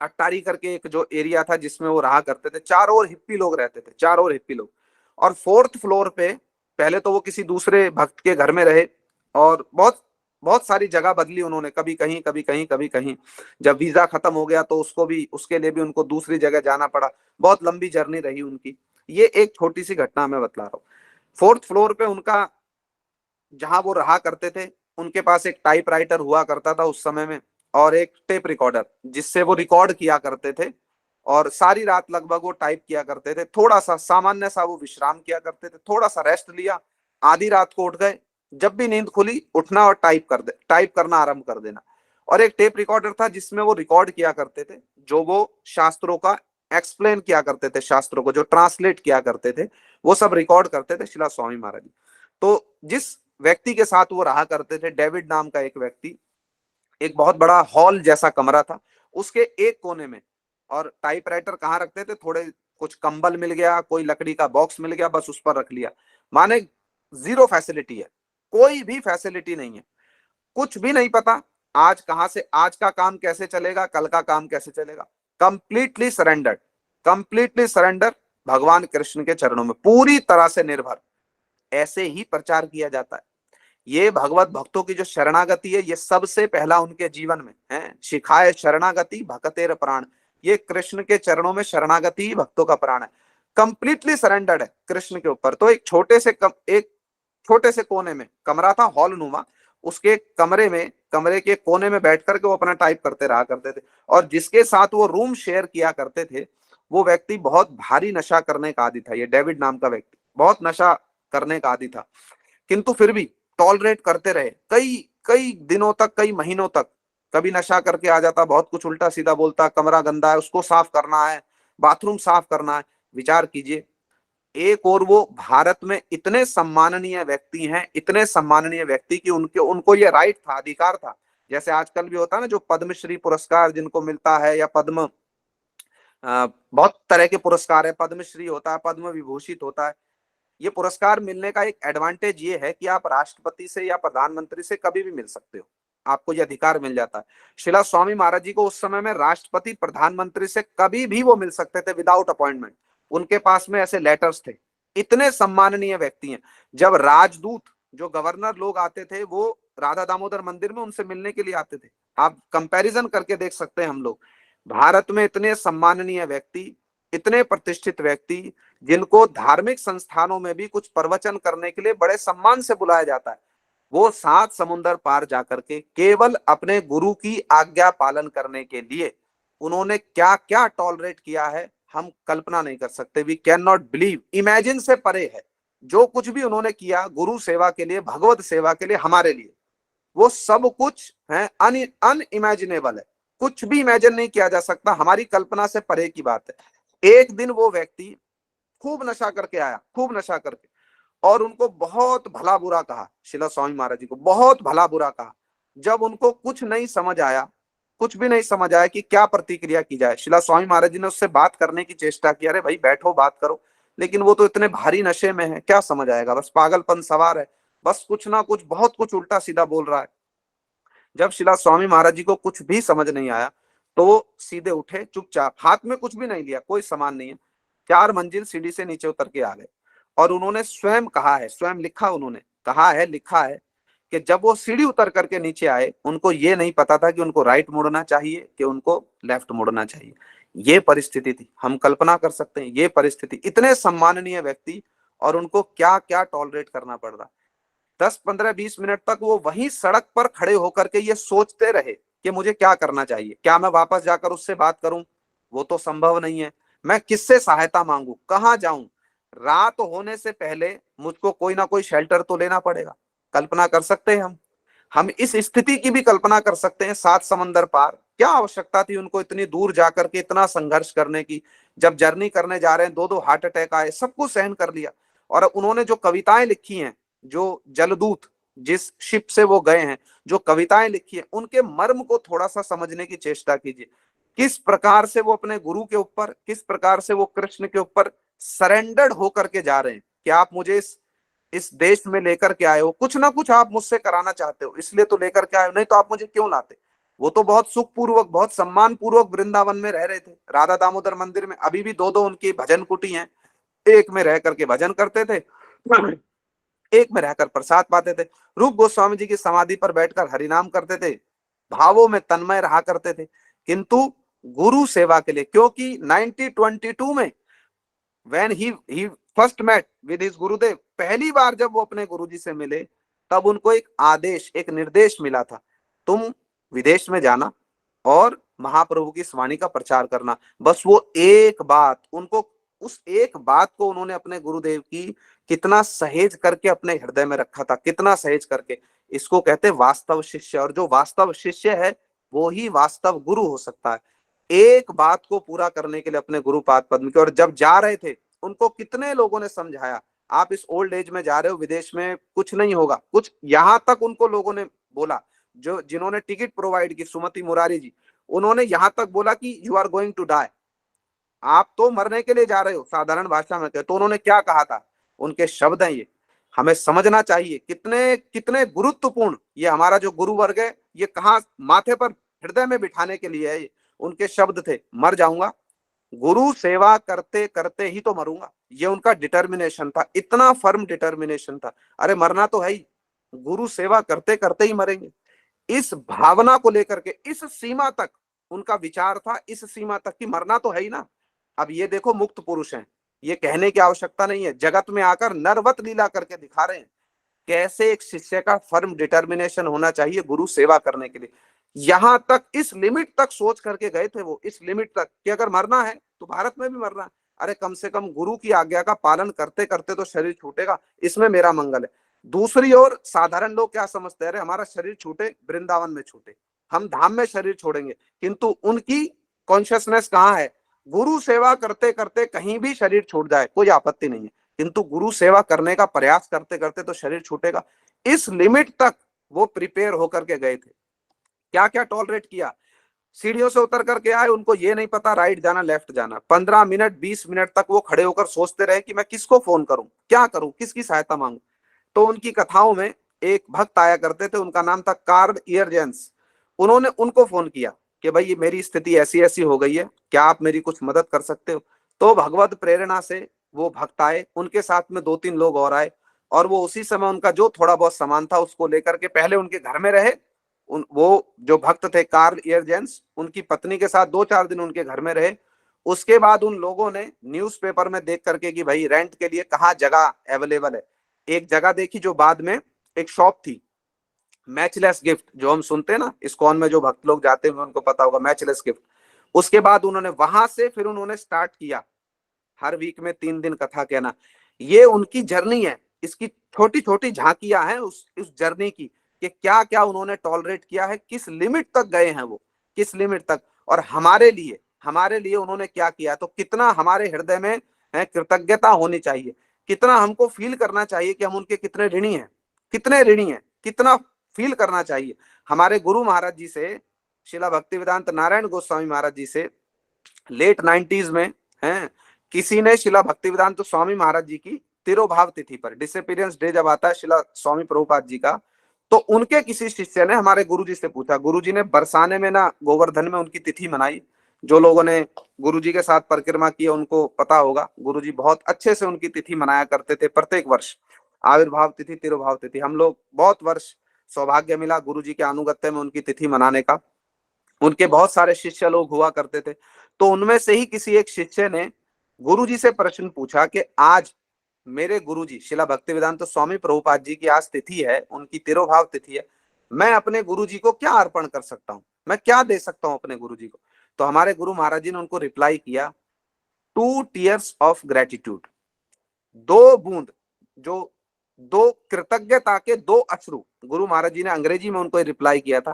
अट्टारी करके एक जो एरिया था जिसमें वो रहा करते थे, चारों ओर हिप्पी लोग रहते थे, चारों ओर हिप्पी लोग। और 4th फ्लोर पे पहले तो वो किसी दूसरे भक्त के घर में रहे, और बहुत बहुत सारी जगह बदली उन्होंने, कभी कहीं कभी कहीं कभी कहीं। जब वीजा खत्म हो गया तो उसके लिए भी उनको दूसरी जगह जाना पड़ा। बहुत लंबी जर्नी रही उनकी। ये एक छोटी सी घटना मैं बतला रहा हूँ। 4th फ्लोर पे उनका, जहां वो रहा करते थे, उनके पास एक टाइपराइटर हुआ करता था उस समय में, और एक टेप रिकॉर्डर जिससे वो रिकॉर्ड किया करते थे। और सारी रात लगभग वो टाइप किया करते थे। थोड़ा सा सामान्य सा वो विश्राम किया करते थे, थोड़ा सा रेस्ट लिया, आधी रात को उठ गए, जब भी नींद खुली उठना और टाइप करना आरंभ कर देना। और एक टेप रिकॉर्डर था जिसमें वो रिकॉर्ड किया करते थे, जो वो शास्त्रों का एक्सप्लेन किया करते थे, शास्त्रों को जो ट्रांसलेट किया करते थे, वो सब रिकॉर्ड करते थे शिला स्वामी महाराज। तो जिस व्यक्ति के साथ वो रहा करते थे, डेविड नाम का एक व्यक्ति, एक बहुत बड़ा हॉल जैसा कमरा था, उसके एक कोने में। और टाइपराइटर कहाँ रखते थे, थोड़े कुछ कंबल मिल गया, कोई लकड़ी का बॉक्स मिल गया, बस उस पर रख लिया। माने जीरो फैसिलिटी है, कोई भी फैसिलिटी नहीं है, कुछ भी नहीं पता आज कहां से, आज का काम कैसे चलेगा, कल का काम कैसे चलेगा। कंप्लीटली सरेंडर्ड, कंप्लीटली सरेंडर, भगवान कृष्ण के चरणों में पूरी तरह से निर्भर। ऐसे ही प्रचार किया जाता है। ये भगवत भक्तों की जो शरणागति है, ये सबसे पहला उनके जीवन में है। शिखाए शरणागति भक्तेर प्राण, ये कृष्ण के चरणों में शरणागति ही भक्तों का प्राण है। कंप्लीटली सरेंडर्ड है कृष्ण के ऊपर। तो एक छोटे से कोने में कमरा था, हॉल नुमा, उसके कमरे के कोने में बैठ करके वो अपना टाइप करते रहा करते थे। और जिसके साथ वो रूम शेयर किया करते थे, वो व्यक्ति बहुत भारी नशा करने का आदी था। ये डेविड नाम का व्यक्ति बहुत नशा करने का आदी था, किंतु फिर भी टॉलरेट करते रहे कई कई दिनों तक, कई महीनों तक। कभी नशा करके आ जाता, बहुत कुछ उल्टा सीधा बोलता, कमरा गंदा है उसको साफ करना है, बाथरूम साफ करना है। विचार कीजिए, एक और वो भारत में इतने सम्माननीय व्यक्ति हैं, इतने सम्माननीय व्यक्ति कि उनको ये राइट था, अधिकार था। जैसे आजकल भी होता है ना, जो पद्मश्री पुरस्कार जिनको मिलता है, या पद्म, बहुत तरह के पुरस्कार है, पद्मश्री होता है, पद्म विभूषित होता है। ये पुरस्कार मिलने का एक एडवांटेज ये है कि आप राष्ट्रपति से या प्रधानमंत्री से कभी भी मिल सकते हो, आपको ये अधिकार मिल जाता है। शिला स्वामी महाराज जी को उस समय में राष्ट्रपति प्रधानमंत्री से कभी भी वो मिल सकते थे विदाउट अपॉइंटमेंट। उनके पास में ऐसे लेटर्स थे, इतने सम्माननीय व्यक्ति हैं। जब राजदूत, जो गवर्नर लोग आते थे, वो राधा दामोदर मंदिर में उनसे मिलने के लिए आते थे। आप कंपैरिजन करके देख सकते हैं हम लोग। भारत में इतने सम्माननीय व्यक्ति, इतने प्रतिष्ठित व्यक्ति, जिनको धार्मिक संस्थानों में भी कुछ प्रवचन करने के लिए बड़े सम्मान से बुलाया जाता है, वो 7 समुंदर पार जाकर के केवल अपने गुरु की आज्ञा पालन करने के लिए उन्होंने क्या क्या टॉलरेट किया है, हम कल्पना नहीं कर सकते। We can not believe, imagine से परे है। जो कुछ भी उन्होंने किया गुरु सेवा के लिए, भगवत सेवा के लिए, हमारे लिए, वो सब कुछ है अनइमेजिनेबल है। कुछ भी इमेजिन नहीं किया जा सकता, हमारी कल्पना से परे की बात है। एक दिन वो व्यक्ति खूब नशा करके आया, खूब नशा करके, और उनको बहुत भला बुरा कहा, शिला स्वामी महाराज जी को बहुत भला बुरा कहा। जब उनको कुछ नहीं समझ आया, कुछ भी नहीं समझ आया कि क्या प्रतिक्रिया की जाए, शिला स्वामी महाराज जी ने उससे बात करने की चेष्टा की, अरे भाई बैठो बात करो। लेकिन वो तो इतने भारी नशे में है, क्या समझ आएगा, बस पागलपन सवार है, बस कुछ ना कुछ बहुत कुछ उल्टा सीधा बोल रहा है। जब शिला स्वामी महाराज जी को कुछ भी समझ नहीं आया, तो वो सीधे उठे, चुपचाप, हाथ में कुछ भी नहीं लिया, कोई सामान नहीं है, 4 मंजिल सीढ़ी से नीचे उतर के आ गए। और उन्होंने स्वयं कहा है, स्वयं लिखा, उन्होंने कहा है, लिखा है कि जब वो सीढ़ी उतर करके नीचे आए, उनको ये नहीं पता था कि उनको राइट मुड़ना चाहिए कि उनको लेफ्ट मुड़ना चाहिए। ये परिस्थिति थी, हम कल्पना कर सकते हैं ये परिस्थिति। इतने सम्माननीय व्यक्ति, और उनको क्या क्या टॉलरेट करना पड़ रहा। 10 15 20 मिनट तक वो वहीं सड़क पर खड़े होकर के ये सोचते रहे कि मुझे क्या करना चाहिए। क्या मैं वापस जाकर उससे बात करूं? वो तो संभव नहीं है। मैं किससे सहायता मांगू, कहाँ जाऊं? रात होने से पहले मुझको कोई ना कोई शेल्टर तो लेना पड़ेगा। कल्पना कर सकते हैं हम इस स्थिति की भी कल्पना कर सकते हैं। 7 समंदर पार, क्या आवश्यकता थी उनको इतनी दूर जाकर के इतना संघर्ष करने की? जब जर्नी करने जा रहे हैं, 2-2 हार्ट अटैक आए, सब कुछ सहन कर लिया। और उन्होंने जो कविताएं लिखी हैं, जो जलदूत जिस शिप से वो गए हैं, जो कविताएं लिखी है, उनके मर्म को थोड़ा सा समझने की चेष्टा कीजिए। किस प्रकार से वो अपने गुरु के ऊपर, किस प्रकार से वो कृष्ण के ऊपर सरेंडर्ड होकर के जा रहे हैं कि आप मुझे इस देश में लेकर के आए हो, कुछ ना कुछ आप मुझसे कराना चाहते हो, इसलिए तो लेकर के आए हो, नहीं तो आप मुझे क्यों लाते? वो तो बहुत सुख पूर्वक, बहुत सम्मान पूर्वक वृंदावन में रह रहे थे, राधा दामोदर मंदिर में। अभी भी 2-2 उनकी भजन कुटी हैं। एक में रह करके भजन करते थे, एक में रहकर प्रसाद पाते थे। रूप गोस्वामी जी की समाधि पर बैठकर हरिनाम करते थे, भावों में तन्मय रहा करते थे। किंतु गुरु सेवा के लिए, क्योंकि 1922 में when he first met with his गुरुदेव, पहली बार जब वो अपने गुरुजी से मिले, तब उनको एक आदेश, एक निर्देश मिला था, तुम विदेश में जाना और महाप्रभु की इस वाणी का प्रचार करना। बस वो एक बात, उनको उस एक बात को उन्होंने अपने गुरुदेव की कितना सहेज करके अपने हृदय में रखा था, कितना सहेज करके। इसको कहते वास्तव शिष्य, और जो वास्तव शिष्य है वो ही वास्तव गुरु हो सकता है। एक बात को पूरा करने के लिए अपने गुरुपाद पद्म के, और जब जा रहे थे उनको कितने लोगों ने समझाया, आप इस ओल्ड एज में जा रहे हो, विदेश में कुछ नहीं होगा कुछ। यहां तक उनको लोगों ने बोला, जो जिन्होंने टिकट प्रोवाइड की, सुमति मुरारी जी, उन्होंने यहां तक बोला कि you are going to die, आप तो मरने के लिए जा रहे हो, साधारण भाषा में कहे तो। उन्होंने क्या कहा था, उनके शब्द हैं ये, हमें समझना चाहिए कितने कितने गुरुत्वपूर्ण। ये हमारा जो गुरु वर्ग है, ये कहाँ माथे पर हृदय में बिठाने के लिए है। ये उनके शब्द थे, मर जाऊंगा, गुरु सेवा करते करते ही तो मरूंगा। ये उनका डिटर्मिनेशन था, इतना फर्म डिटर्मिनेशन था। अरे मरना तो है ही, गुरु सेवा करते करते ही मरेंगे। इस भावना को लेकर के इस सीमा तक उनका विचार था, इस सीमा तक कि मरना तो है ही ना। अब ये देखो, मुक्त पुरुष हैं, ये कहने की आवश्यकता नहीं है, जगत में आकर नरवत लीला करके दिखा रहे हैं कैसे एक शिष्य का फर्म डिटर्मिनेशन होना चाहिए गुरु सेवा करने के लिए। यहां तक, इस लिमिट तक सोच करके गए थे वो, इस लिमिट तक कि अगर मरना है तो भारत में भी मरना है। अरे कम से कम गुरु की आज्ञा का पालन करते करते तो शरीर छूटेगा, इसमें मेरा मंगल है। दूसरी ओर साधारण लोग क्या समझते हैं, अरे हमारा शरीर छूटे, वृंदावन में छूटे, हम धाम में शरीर छोड़ेंगे। किंतु उनकी कॉन्शियसनेस कहाँ है, गुरु सेवा करते करते कहीं भी शरीर छूट जाए कोई आपत्ति नहीं है, किंतु गुरु सेवा करने का प्रयास करते करते तो शरीर छूटेगा। इस लिमिट तक वो प्रिपेयर होकर के गए थे। क्या क्या टॉलरेट किया, सीढ़ियों से उतर करके आए, उनको ये नहीं पता राइट जाना लेफ्ट जाना, 15 मिनट 20 मिनट तक वो खड़े होकर सोचते रहे कि मैं किसको फोन करूं, क्या करूं, किसकी सहायता मांगू। तो उनकी कथाओं में एक भक्त आया करते थे, उनका नाम था कार्ल इयरजेंस। उन्होंने उनको फोन किया कि भाई मेरी स्थिति ऐसी ऐसी हो गई है, क्या आप मेरी कुछ मदद कर सकते हो? तो भगवत प्रेरणा से वो भक्त आए, उनके साथ में 2-3 लोग और आए, और वो उसी समय उनका जो थोड़ा बहुत सामान था उसको लेकर के पहले उनके घर में रहे। वो जो भक्त थे कार्ल इयरजेंस, उनकी पत्नी के साथ 2-4 दिन उनके घर में रहे। उसके बाद उन लोगों ने न्यूज़पेपर में देख करके कि भाई रेंट के लिए कहाँ जगह अवेलेबल है, एक जगह देखी जो बाद में एक शॉप थी, मैचलेस गिफ्ट, जो हम सुनते हैं ना इस्कॉन में, जो भक्त लोग जाते हैं उनको पता होगा मैचलेस गिफ्ट। उसके बाद उन्होंने वहां से फिर उन्होंने स्टार्ट किया हर वीक में 3 दिन कथा कहना। ये उनकी जर्नी है, इसकी छोटी छोटी झांकियां हैं उस जर्नी की, कि क्या क्या उन्होंने टॉलरेट किया है, किस लिमिट तक गए हैं वो, किस लिमिट तक। और हमारे लिए उन्होंने क्या किया, तो कितना हमारे हृदय में है कृतज्ञता होनी चाहिए, कितना हमको फील करना चाहिए कि हम उनके कितने ऋणी हैं, कितने ऋणी हैं, कितना फील करना चाहिए। हमारे गुरु महाराज जी से, शिला भक्तिवेदांत नारायण गोस्वामी महाराज जी से लेट 90s में हैं, किसी ने शिला भक्तिवेदांत स्वामी महाराज जी की तिरोभाव तिथि पर, डिसअपीयरेंस डे जब आता है शिला स्वामी प्रभुपाद जी का, तो उनके किसी शिष्य ने हमारे गुरुजी से पूछा, गुरुजी ने बरसाने में ना गोवर्धन में उनकी तिथि मनाई। जो लोगों ने गुरुजी के साथ परिक्रमा की उनको पता होगा, गुरुजी बहुत अच्छे से उनकी तिथि मनाया करते थे प्रत्येक वर्ष, आविर्भाव तिथि तिरुभाव तिथि। हम लोग बहुत वर्ष सौभाग्य मिला गुरुजी के अनुगत्य में उनकी तिथि मनाने का। उनके बहुत सारे शिष्य लोग हुआ करते थे। तो उनमें से ही किसी एक शिष्य ने गुरुजी से प्रश्न पूछा कि आज मेरे गुरुजी शिला भक्तिवेदांत स्वामी प्रभुपाद जी की आज तिथि है, उनकी तिरोभाव तिथि है, मैं अपने गुरु जी को क्या अर्पण कर सकता हूँ, मैं क्या दे सकता हूँ अपने गुरु जी को। तो हमारे गुरु महाराज जी ने उनको रिप्लाई किया, 2 tears ऑफ ग्रेटिट्यूड, 2 बूंद, जो 2 कृतज्ञता के 2 अश्रु। गुरु महाराज जी ने अंग्रेजी में उनको रिप्लाई किया था,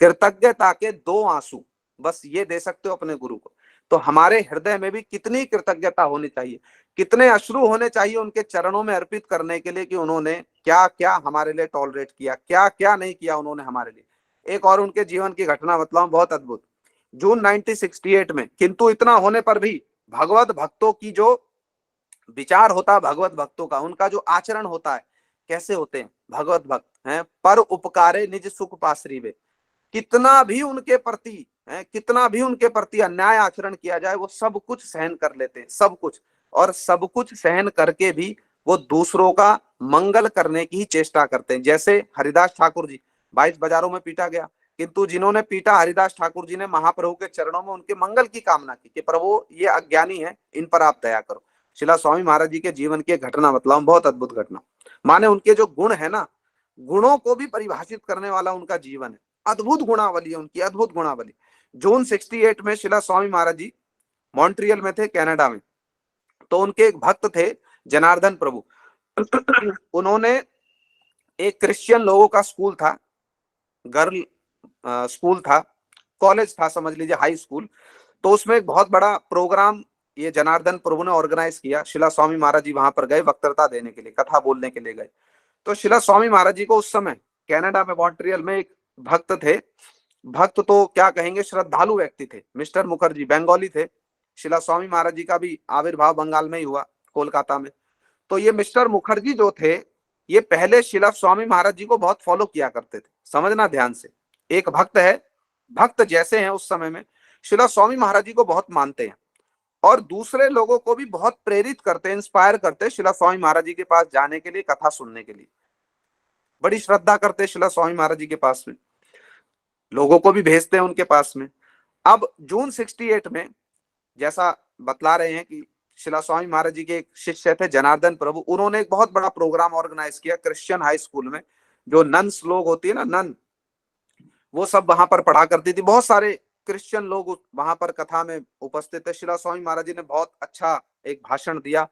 कृतज्ञता के 2 आंसू, बस ये दे सकते हो अपने गुरु को। तो हमारे हृदय में भी कितनी कृतज्ञता होनी चाहिए, कितने अश्रु होने चाहिए उनके चरणों में अर्पित करने के लिए कि उन्होंने क्या क्या हमारे लिए टॉलरेट किया, क्या क्या नहीं किया उन्होंने हमारे लिए। एक और उनके जीवन की घटना बताऊं, बहुत अद्भुत। जून 1968 में, किंतु इतना होने पर भी भगवत भक्तों की जो विचार होता है, भगवत भक्तों का उनका जो आचरण होता है, कैसे होते हैं भगवत भक्त हैं, पर उपकारे निज सुख पासरीवे। कितना भी उनके प्रति कितना भी उनके प्रति अन्याय आचरण किया जाए, वो सब कुछ सहन कर लेते हैं, सब कुछ। और सब कुछ सहन करके भी वो दूसरों का मंगल करने की ही चेष्टा करते हैं। जैसे हरिदास ठाकुर जी 22 बाजारों में पीटा गया, किंतु जिन्होंने पीटा, हरिदास ठाकुर जी ने महाप्रभु के चरणों में उनके मंगल की कामना की कि प्रभु ये अज्ञानी है, इन पर आप दया करो। शिला स्वामी महाराज जी के जीवन की घटना बताऊं, बहुत अद्भुत घटना। माने उनके जो गुण है ना, गुणों को भी परिभाषित करने वाला उनका जीवन है। अद्भुत गुणावली है उनकी, अद्भुत गुणावली। जून 68 में शिला स्वामी महाराज जी मॉन्ट्रियल में थे, कनाडा में। तो उनके एक भक्त थे जनार्दन प्रभु। उन्होंने एक क्रिश्चियन लोगों का स्कूल था, गर्ल स्कूल था, कॉलेज था समझ लीजिए, हाई स्कूल। तो उसमें एक बहुत बड़ा प्रोग्राम ये जनार्दन प्रभु ने ऑर्गेनाइज किया। शिला स्वामी महाराज जी वहां पर गए, वक्तृता देने के लिए, कथा बोलने के लिए गए। तो शिला स्वामी महाराज जी को उस समय कनाडा में मॉन्ट्रियल में एक भक्त थे, भक्त तो क्या कहेंगे, श्रद्धालु व्यक्ति थे, मिस्टर मुखर्जी, बंगाली थे। शिला स्वामी महाराज जी का भी आविर्भाव बंगाल में ही हुआ, कोलकाता में। तो ये मिस्टर मुखर्जी जो थे, ये पहले शिला स्वामी महाराज जी को बहुत फॉलो किया करते थे। समझना ध्यान से, एक भक्त है, भक्त जैसे हैं उस समय में, शिला स्वामी महाराज जी को बहुत मानते हैं और दूसरे लोगों को भी बहुत प्रेरित करते हैं, इंस्पायर करते हैं शिला स्वामी महाराज जी के पास जाने के लिए, कथा सुनने के लिए। बड़ी श्रद्धा करते हैं शिला स्वामी महाराज जी के पास में, लोगों को भी भेजते हैं उनके पास में। अब जून 68 में, जैसा बतला रहे हैं कि शिला स्वामी महाराज जी के एक शिष्य थे जनार्दन प्रभु, उन्होंने एक बहुत बड़ा प्रोग्राम ऑर्गेनाइज किया क्रिश्चियन हाई स्कूल में। जो नन्स लोग होती है ना, नन, वो सब वहां पर पढ़ा करती थी। बहुत सारे क्रिश्चियन लोग वहां पर कथा में उपस्थित थे। शिला स्वामी महाराज जी ने बहुत अच्छा एक भाषण दिया,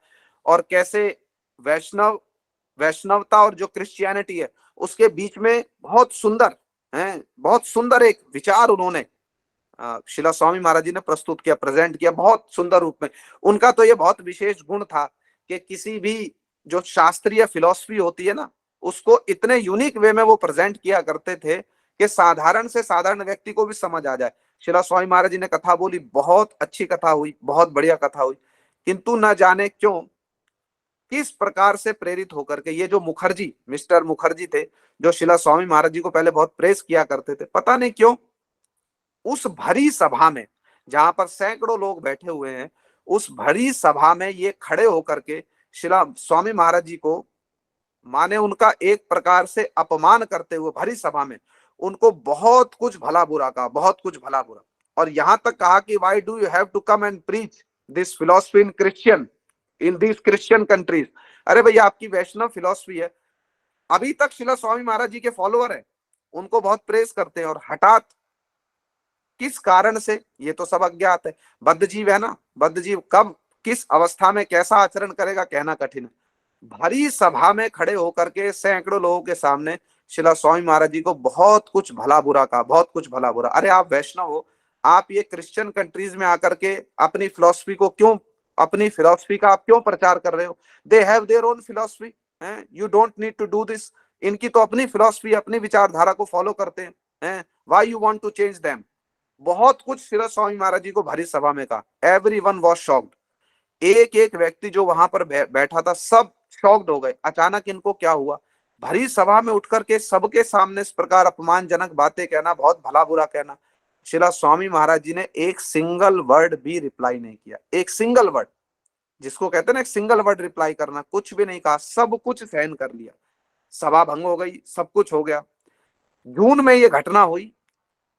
और कैसे वैष्णवता और जो क्रिश्चियनिटी है उसके बीच में बहुत सुंदर बहुत सुंदर एक विचार उन्होंने शिला स्वामी महाराज जी ने प्रस्तुत किया, प्रेजेंट किया बहुत सुंदर रूप में। उनका तो ये बहुत विशेष गुण था कि किसी भी जो शास्त्रीय फिलॉसफी होती है ना, उसको इतने यूनिक वे में वो प्रेजेंट किया करते थे कि साधारण से साधारण व्यक्ति को भी समझ आ जाए। शिला स्वामी महाराज जी ने कथा बोली, बहुत अच्छी कथा हुई, बहुत बढ़िया कथा हुई। किंतु न जाने क्यों, किस प्रकार से प्रेरित होकर के ये जो मुखर्जी, मिस्टर मुखर्जी थे, जो शिला स्वामी महाराज जी को पहले बहुत प्रेस किया करते थे, पता नहीं क्यों उस भरी सभा में, जहां पर सैकड़ों लोग बैठे हुए हैं, उस भरी सभा में ये खड़े होकर के शिला स्वामी महाराज जी को, माने उनका एक प्रकार से अपमान करते हुए भरी सभा में उनको बहुत कुछ भला बुरा कहा, बहुत कुछ भला बुरा। और यहां तक कहा कि why do you have to come and preach this philosophy in this Christian countries. अरे भैया, आपकी वैष्णव फिलॉसफी है। अभी तक शिला स्वामी महाराज जी के फॉलोअर है, उनको बहुत प्रेस करते हैं, और हठात किस कारण से, ये तो सब अज्ञात है। बद्ध जीव है ना, बद्ध जीव कब किस अवस्था में कैसा आचरण करेगा कहना कठिन है। भरी सभा में खड़े होकर के सैकड़ों लोगों के सामने शिला स्वामी महाराज जी को बहुत कुछ भला बुरा कहा, बहुत कुछ भला बुरा। अरे आप वैष्णव हो, आप ये क्रिश्चियन कंट्रीज में आकर के अपनी फिलॉसफी को क्यों, अपनी फिलॉसफी का आप क्यों प्रचार कर रहे हो? They have their own philosophy, you don't need to do this. इनकी तो अपनी फिलॉसफी, अपनी विचारधारा को फॉलो करते हैं, why you want to change them. बहुत कुछ शिला स्वामी महाराज जी को भरी सभा में कहा। एवरीवन वाज शॉक्ड, एक एक व्यक्ति जो वहां पर बैठा था सब शॉक्ड हो गए। अचानक इनको क्या हुआ? भरी सभा में उठकर के सबके सामने इस प्रकार अपमानजनक बातें कहना, बहुत भला बुरा कहना। शिला स्वामी महाराज जी ने एक सिंगल वर्ड भी रिप्लाई नहीं किया, एक सिंगल वर्ड, जिसको कहते हैं ना एक सिंगल वर्ड रिप्लाई करना, कुछ भी नहीं कहा, सब कुछ सहन कर लिया। सभा भंग हो गई, सब कुछ हो गया। जून में ये घटना हुई।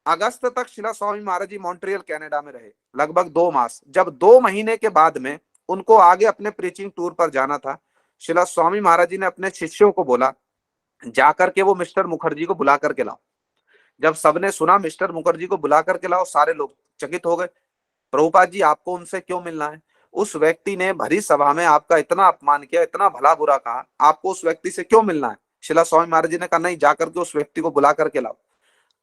अगस्त तक शिला स्वामी महाराज जी मॉन्ट्रियल कनाडा में रहे, लगभग 2 मास। जब 2 महीने के बाद में उनको आगे अपने प्रीचिंग टूर पर जाना था, शिला स्वामी महाराज जी ने अपने शिष्यों को बोला जाकर के वो मिस्टर मुखर्जी को बुला करके लाओ। जब सबने सुना मिस्टर मुखर्जी को बुला करके लाओ, सारे लोग चकित हो गए। प्रभुपाद जी आपको उनसे क्यों मिलना है? उस व्यक्ति ने भरी सभा में आपका इतना अपमान किया, इतना भला बुरा कहा, आपको उस व्यक्ति से क्यों मिलना है? शिला स्वामी महाराज जी ने कहा नहीं, जाकर के उस व्यक्ति को बुला करके लाओ।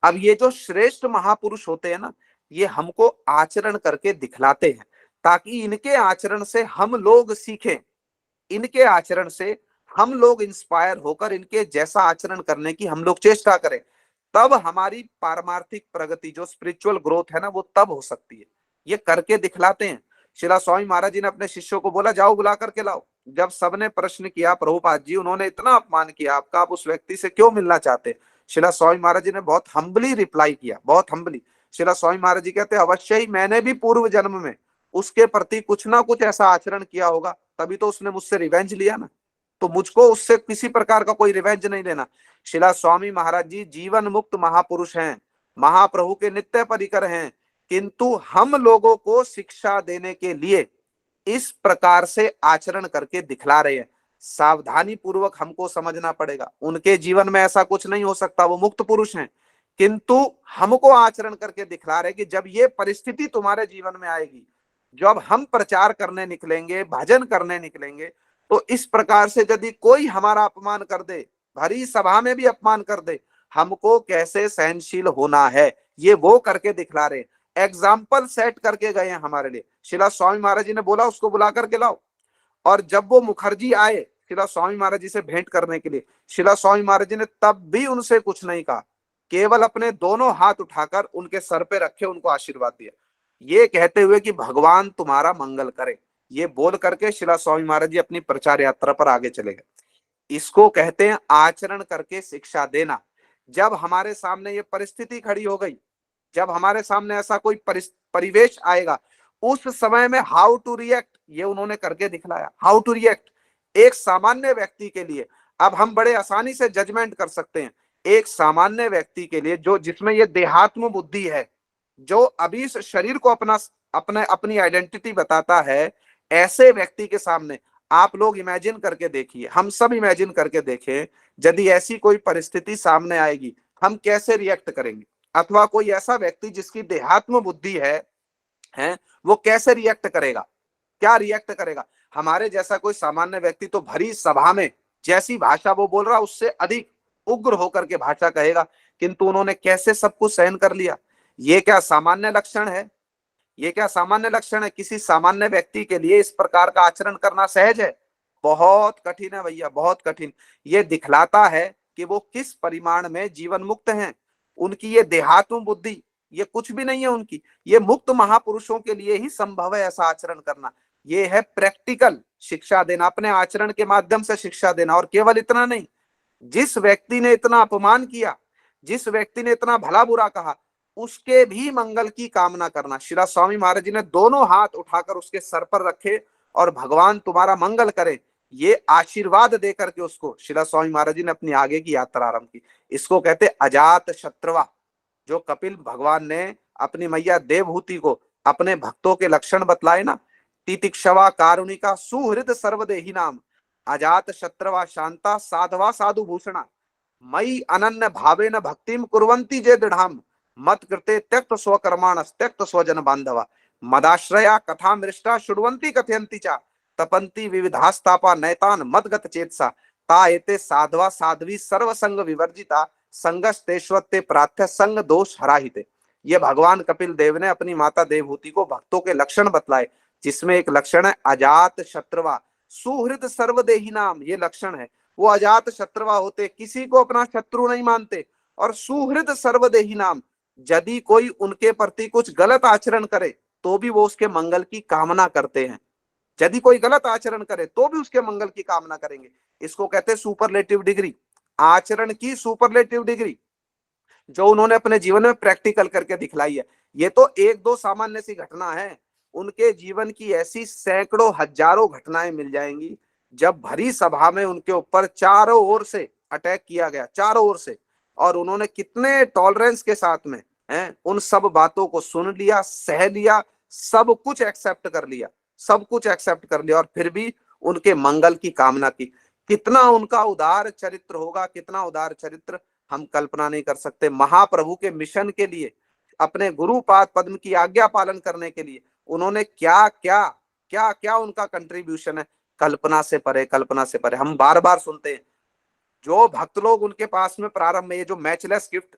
अब ये जो श्रेष्ठ महापुरुष होते हैं ना, ये हमको आचरण करके दिखलाते हैं, ताकि इनके आचरण से हम लोग सीखें, इनके आचरण से हम लोग इंस्पायर होकर इनके जैसा आचरण करने की हम लोग चेष्टा करें। तब हमारी पारमार्थिक प्रगति, जो स्पिरिचुअल ग्रोथ है ना, वो तब हो सकती है। ये करके दिखलाते हैं। शिला स्वामी महाराज जी ने अपने शिष्यों को बोला जाओ बुला करके लाओ। जब सबने प्रश्न किया प्रभुपाद जी उन्होंने इतना अपमान किया आपका, आप उस व्यक्ति से क्यों मिलना चाहते? शिला स्वामी महाराज जी ने बहुत हम्बली रिप्लाई किया, बहुत हम्बली। शिला स्वामी महाराज जी कहते अवश्य ही मैंने भी पूर्व जन्म में उसके प्रति कुछ ना कुछ ऐसा आचरण किया होगा, तभी तो उसने मुझसे रिवेंज लिया ना, तो मुझको उससे किसी प्रकार का कोई रिवेंज नहीं लेना। शिला स्वामी महाराज जी जीवन मुक्त महापुरुष हैं, महाप्रभु के नित्य परिकर हैं, किंतु हम लोगों को शिक्षा देने के लिए इस प्रकार से आचरण करके दिखला रहे हैं। सावधानी पूर्वक हमको समझना पड़ेगा। उनके जीवन में ऐसा कुछ नहीं हो सकता, वो मुक्त पुरुष हैं, किंतु हमको आचरण करके दिखला रहे कि जब ये परिस्थिति तुम्हारे जीवन में आएगी, जब हम प्रचार करने निकलेंगे, भजन करने निकलेंगे, तो इस प्रकार से यदि कोई हमारा अपमान कर दे, भरी सभा में भी अपमान कर दे, हमको कैसे सहनशील होना है, ये वो करके दिखला रहे। एग्जाम्पल सेट करके गए हैं हमारे लिए। शिला स्वामी महाराज जी ने बोला उसको बुला करके लाओ, और जब वो मुखर्जी आए शिला स्वामी महाराज जी से भेंट करने के लिए, शिला स्वामी महाराज जी ने तब भी उनसे कुछ नहीं कहा, केवल अपने दोनों हाथ उठाकर उनके सर पे रखे, उनको आशीर्वाद दिया, ये कहते हुए कि भगवान तुम्हारा मंगल करे। ये बोल करके शिला स्वामी महाराज जी अपनी प्रचार यात्रा पर आगे चले गए। इसको कहते हैं आचरण करके शिक्षा देना। जब हमारे सामने ये परिस्थिति खड़ी हो गई, जब हमारे सामने ऐसा कोई परिवेश आएगा, उस समय में हाउ टू रिएक्ट, ये उन्होंने करके दिखलाया। हाउ टू रिएक्ट एक सामान्य व्यक्ति के लिए, अब हम बड़े आसानी से जजमेंट कर सकते हैं, एक सामान्य व्यक्ति के लिए जो जिसमें ये देहात्म बुद्धि है, जो अभी इस शरीर को अपनी आइडेंटिटी बताता है, ऐसे व्यक्ति के सामने आप लोग इमेजिन करके देखिए, हम सब इमेजिन करके देखें, यदि ऐसी कोई परिस्थिति सामने आएगी हम कैसे रिएक्ट करेंगे, अथवा कोई ऐसा व्यक्ति जिसकी देहात्म बुद्धि है वो कैसे रिएक्ट करेगा, क्या रिएक्ट करेगा। हमारे जैसा कोई सामान्य व्यक्ति तो भरी सभा में जैसी भाषा वो बोल रहा उससे अधिक उग्र होकर के भाषा कहेगा, किंतु उन्होंने कैसे सब कुछ सहन कर लिया। ये क्या सामान्य लक्षण है? ये क्या सामान्य लक्षण है? किसी सामान्य व्यक्ति के लिए इस प्रकार का आचरण करना सहज है? बहुत कठिन है भैया, बहुत कठिन। ये दिखलाता है कि वो किस परिमाण में जीवन मुक्त हैं। उनकी ये देहात्म बुद्धि ये कुछ भी नहीं है उनकी, ये मुक्त महापुरुषों के लिए ही संभव है ऐसा आचरण करना। ये है प्रैक्टिकल शिक्षा देना, अपने आचरण के माध्यम से शिक्षा देना। और केवल इतना नहीं, जिस व्यक्ति ने इतना अपमान किया, जिस व्यक्ति ने इतना भला बुरा कहा, उसके भी मंगल की कामना करना। श्री स्वामी महाराज जी ने दोनों हाथ उठाकर उसके सर पर रखे और भगवान तुम्हारा मंगल करे, ये आशीर्वाद देकर के उसको श्री स्वामी महाराज जी ने अपनी आगे की यात्रा आरंभ की। इसको कहते अजात शत्रवा। जो कपिल भगवान ने अपनी मैया देवहूति को अपने भक्तों के लक्षण बतलाए ना, तितिक्षवा कारुणिका सुहृद सर्वदेही नाम, अजात शत्रवा शांता साधवा साधु भूषणा, मई अनन्य भावे न भक्तिम कुर्वन्ति जे दृढ़ाम, मत कृते त्यक्त स्वकर्माण त्यक्त स्वजन बांधवा, मदाश्रया कथा मृष्टा शुण्वन्ति कथयन्ति चा, तपन्ति विविधास्तापा नैतान मदगत चेतसा, ता एते साधवा साध्वी सर्व संग विवर्जिता, संगस्तेश्वते प्रार्थ्य संग दोष हराहिते। ये भगवान कपिल देव ने अपनी माता देवहूति को भक्तों के लक्षण बतलाए, जिसमें एक लक्षण है अजात शत्रवा सुहृद सर्वदेही नाम। ये लक्षण है, वो अजात शत्रवा होते, किसी को अपना शत्रु नहीं मानते, और सुहृद सर्वदेही नाम, यदि कोई उनके प्रति कुछ गलत आचरण करे तो भी वो उसके मंगल की कामना करते हैं। यदि कोई गलत आचरण करे तो भी उसके मंगल की कामना करेंगे। इसको कहते हैं सुपरलेटिव डिग्री, आचरण की सुपरलेटिव डिग्री, जो उन्होंने अपने जीवन में प्रैक्टिकल करके दिखलाई है। ये तो एक दो सामान्य सी घटना है, उनके जीवन की ऐसी सैकड़ों हजारों घटनाएं मिल जाएंगी, जब भरी सभा में उनके ऊपर चारों ओर से अटैक किया गया, चारों ओर से, और उन्होंने कितने टॉलरेंस के साथ में उन सब बातों को सुन लिया, सह लिया, सब कुछ एक्सेप्ट कर लिया, सब कुछ एक्सेप्ट कर लिया, और फिर भी उनके मंगल की कामना की। कितना उनका उदार चरित्र होगा, कितना उदार चरित्र हम कल्पना नहीं कर सकते। महाप्रभु के मिशन के लिए, अपने गुरुपाद पद्म की आज्ञा पालन करने के लिए उन्होंने क्या क्या क्या क्या उनका कंट्रीब्यूशन है, कल्पना से परे, कल्पना से परे। हम बार बार सुनते हैं जो भक्त लोग उनके पास में प्रारंभ में ये जो मैचलेस गिफ्ट,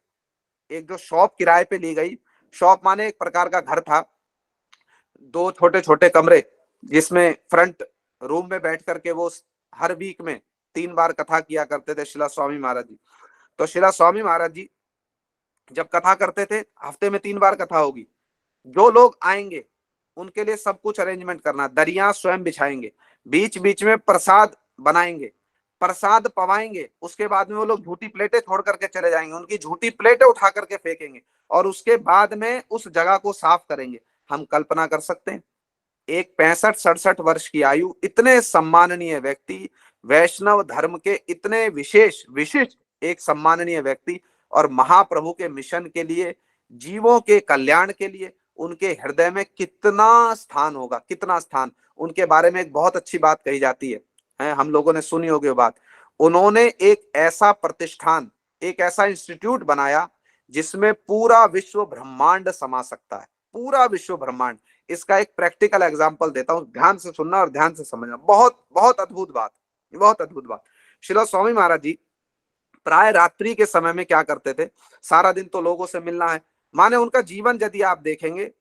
एक जो शॉप किराए पे ली गई, शॉप माने एक प्रकार का घर था, दो छोटे छोटे कमरे, जिसमें फ्रंट रूम में बैठ करके वो हर वीक में 3 बार कथा किया करते थे शिला स्वामी महाराज जी। तो शिला स्वामी महाराज जी जब कथा करते थे, हफ्ते में 3 बार कथा होगी, जो लोग आएंगे उनके लिए सब कुछ अरेंजमेंट करना, दरिया स्वयं बिछाएंगे, बीच बीच में प्रसाद बनाएंगे, प्रसाद पवाएंगे, उसके बाद में वो लोग झूठी प्लेटें छोड़ करके चले जाएंगे, उनकी झूठी प्लेटें उठा करके फेंकेंगे और उसके बाद में उस जगह को साफ करेंगे। हम कल्पना कर सकते हैं एक 65-67 वर्ष की आयु, इतने सम्माननीय व्यक्ति, वैष्णव धर्म के इतने विशेष विशिष्ट एक सम्माननीय व्यक्ति, और महाप्रभु के मिशन के लिए, जीवों के कल्याण के लिए उनके हृदय में कितना स्थान होगा, कितना स्थान। उनके बारे में एक बहुत अच्छी बात कही जाती है, हम लोगों ने सुनी होगी बात। उन्होंने एक ऐसा प्रतिष्ठान, एक ऐसा इंस्टीट्यूट बनाया जिसमें पूरा विश्व ब्रह्मांड समा सकता है, पूरा विश्व ब्रह्मांड। इसका एक प्रैक्टिकल एग्जांपल देता हूं, ध्यान से सुनना और ध्यान से समझना। बहुत बहुत अद्भुत बात, बहुत अद्भुत बात। श्रील स्वामी महाराज जी प्राय रात्रि के समय में क्या करते थे, सारा दिन तो लोगों से मिलना है, माने उनका जीवन यदि आप देखेंगे,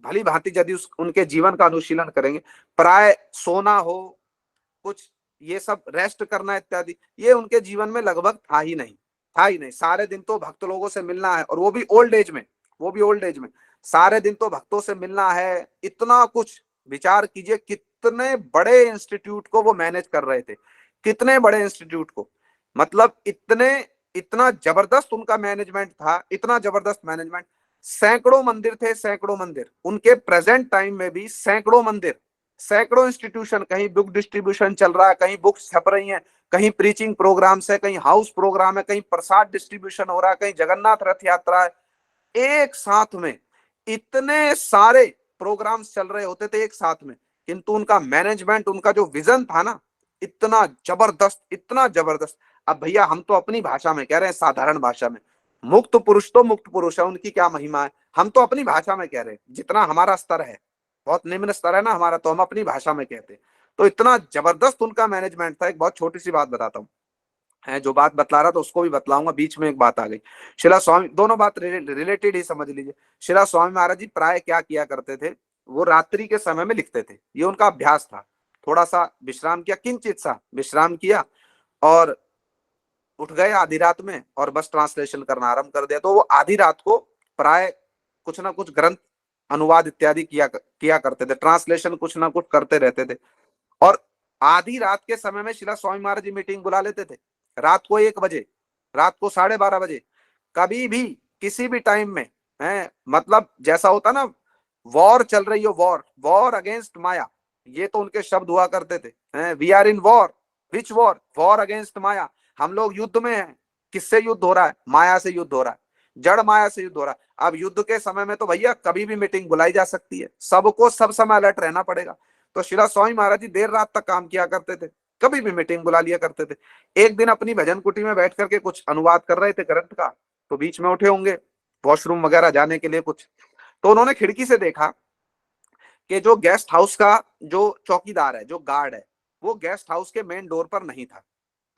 भली भांति यदि उनके जीवन का अनुशीलन करेंगे, प्राय सोना हो, कुछ ये सब रेस्ट करना इत्यादि, ये उनके जीवन में लगभग था ही नहीं, था ही नहीं। सारे दिन तो भक्त लोगों से मिलना है, और वो भी ओल्ड एज में, वो भी ओल्ड एज में सारे दिन तो भक्तों से मिलना है, इतना कुछ। विचार कीजिए कितने बड़े इंस्टीट्यूट को वो मैनेज कर रहे थे, कितने बड़े इंस्टीट्यूट को, मतलब इतने, इतना जबरदस्त उनका मैनेजमेंट था, इतना जबरदस्त मैनेजमेंट। सैकड़ों मंदिर थे, सैकड़ों मंदिर, उनके प्रेजेंट टाइम में भी सैकड़ों मंदिर, सैकड़ों इंस्टीट्यूशन, कहीं बुक डिस्ट्रीब्यूशन चल रहा है, कहीं बुक्स छप रही हैं, कहीं प्रीचिंग प्रोग्राम्स है, कहीं हाउस प्रोग्राम है, कहीं प्रसाद डिस्ट्रीब्यूशन हो रहा है, कहीं जगन्नाथ रथ यात्रा है। एक साथ में इतने सारे प्रोग्राम्स चल रहे होते थे एक साथ में, किंतु उनका मैनेजमेंट, उनका जो विजन था ना, इतना जबरदस्त, इतना जबरदस्त। अब भैया हम तो अपनी भाषा में कह रहे हैं, साधारण भाषा में, मुक्त पुरुष तो मुक्त पुरुष है, उनकी क्या महिमा है, हम तो अपनी भाषा में कह रहे हैं, जितना हमारा स्तर है, बहुत निम्न स्तर है ना हमारा, तो हम अपनी भाषा में कहते हैं। तो इतना जबरदस्त उनका मैनेजमेंट था। एक बहुत छोटी सी बात बताता हूँ, है जो बात बतला रहा था उसको भी बतलाऊंगा, बीच में एक बात आ गई। शिला स्वामी, दोनों बात रिलेटेड ही समझ लीजिए। शिला स्वामी महाराज जी प्राय क्या किया करते थे, वो रात्रि के समय में लिखते थे, ये उनका अभ्यास था। थोड़ा सा विश्राम किया, किंचित सा विश्राम किया, और उठ गए आधी रात में और बस ट्रांसलेशन करना आरंभ कर दिया। तो वो आधी रात को प्राय कुछ ना कुछ ग्रंथ अनुवाद इत्यादि किया करते थे, ट्रांसलेशन कुछ ना कुछ करते रहते थे। और आधी रात के समय में शिला स्वामी महाराज जी मीटिंग बुला लेते थे, रात को 1 बजे, रात को 12:30 बजे, कभी भी किसी भी टाइम में, है मतलब जैसा होता ना, वॉर चल रही हो, वॉर, वॉर अगेंस्ट माया, ये तो उनके शब्द हुआ करते थे, we are in war, which war, war against maya, हम लोग युद्ध में हैं। किससे युद्ध हो रहा है? माया से युद्ध हो रहा है, जड़ माया से युद्ध हो रहा है। अब युद्ध के समय में तो भैया कभी भी मीटिंग बुलाई जा सकती है, सबको सब समय अलर्ट रहना पड़ेगा। तो शिला स्वामी महाराज जी देर रात तक काम किया करते थे, कभी भी मीटिंग बुला लिया करते थे। एक दिन अपनी भजन कुटी में बैठ करके कुछ अनुवाद कर रहे थे ग्रंथ का, तो बीच में उठे होंगे वॉशरूम वगैरह जाने के लिए कुछ, तो उन्होंने खिड़की से देखा कि जो गेस्ट हाउस का जो चौकीदार है, जो गार्ड है, वो गेस्ट हाउस के मेन डोर पर नहीं था।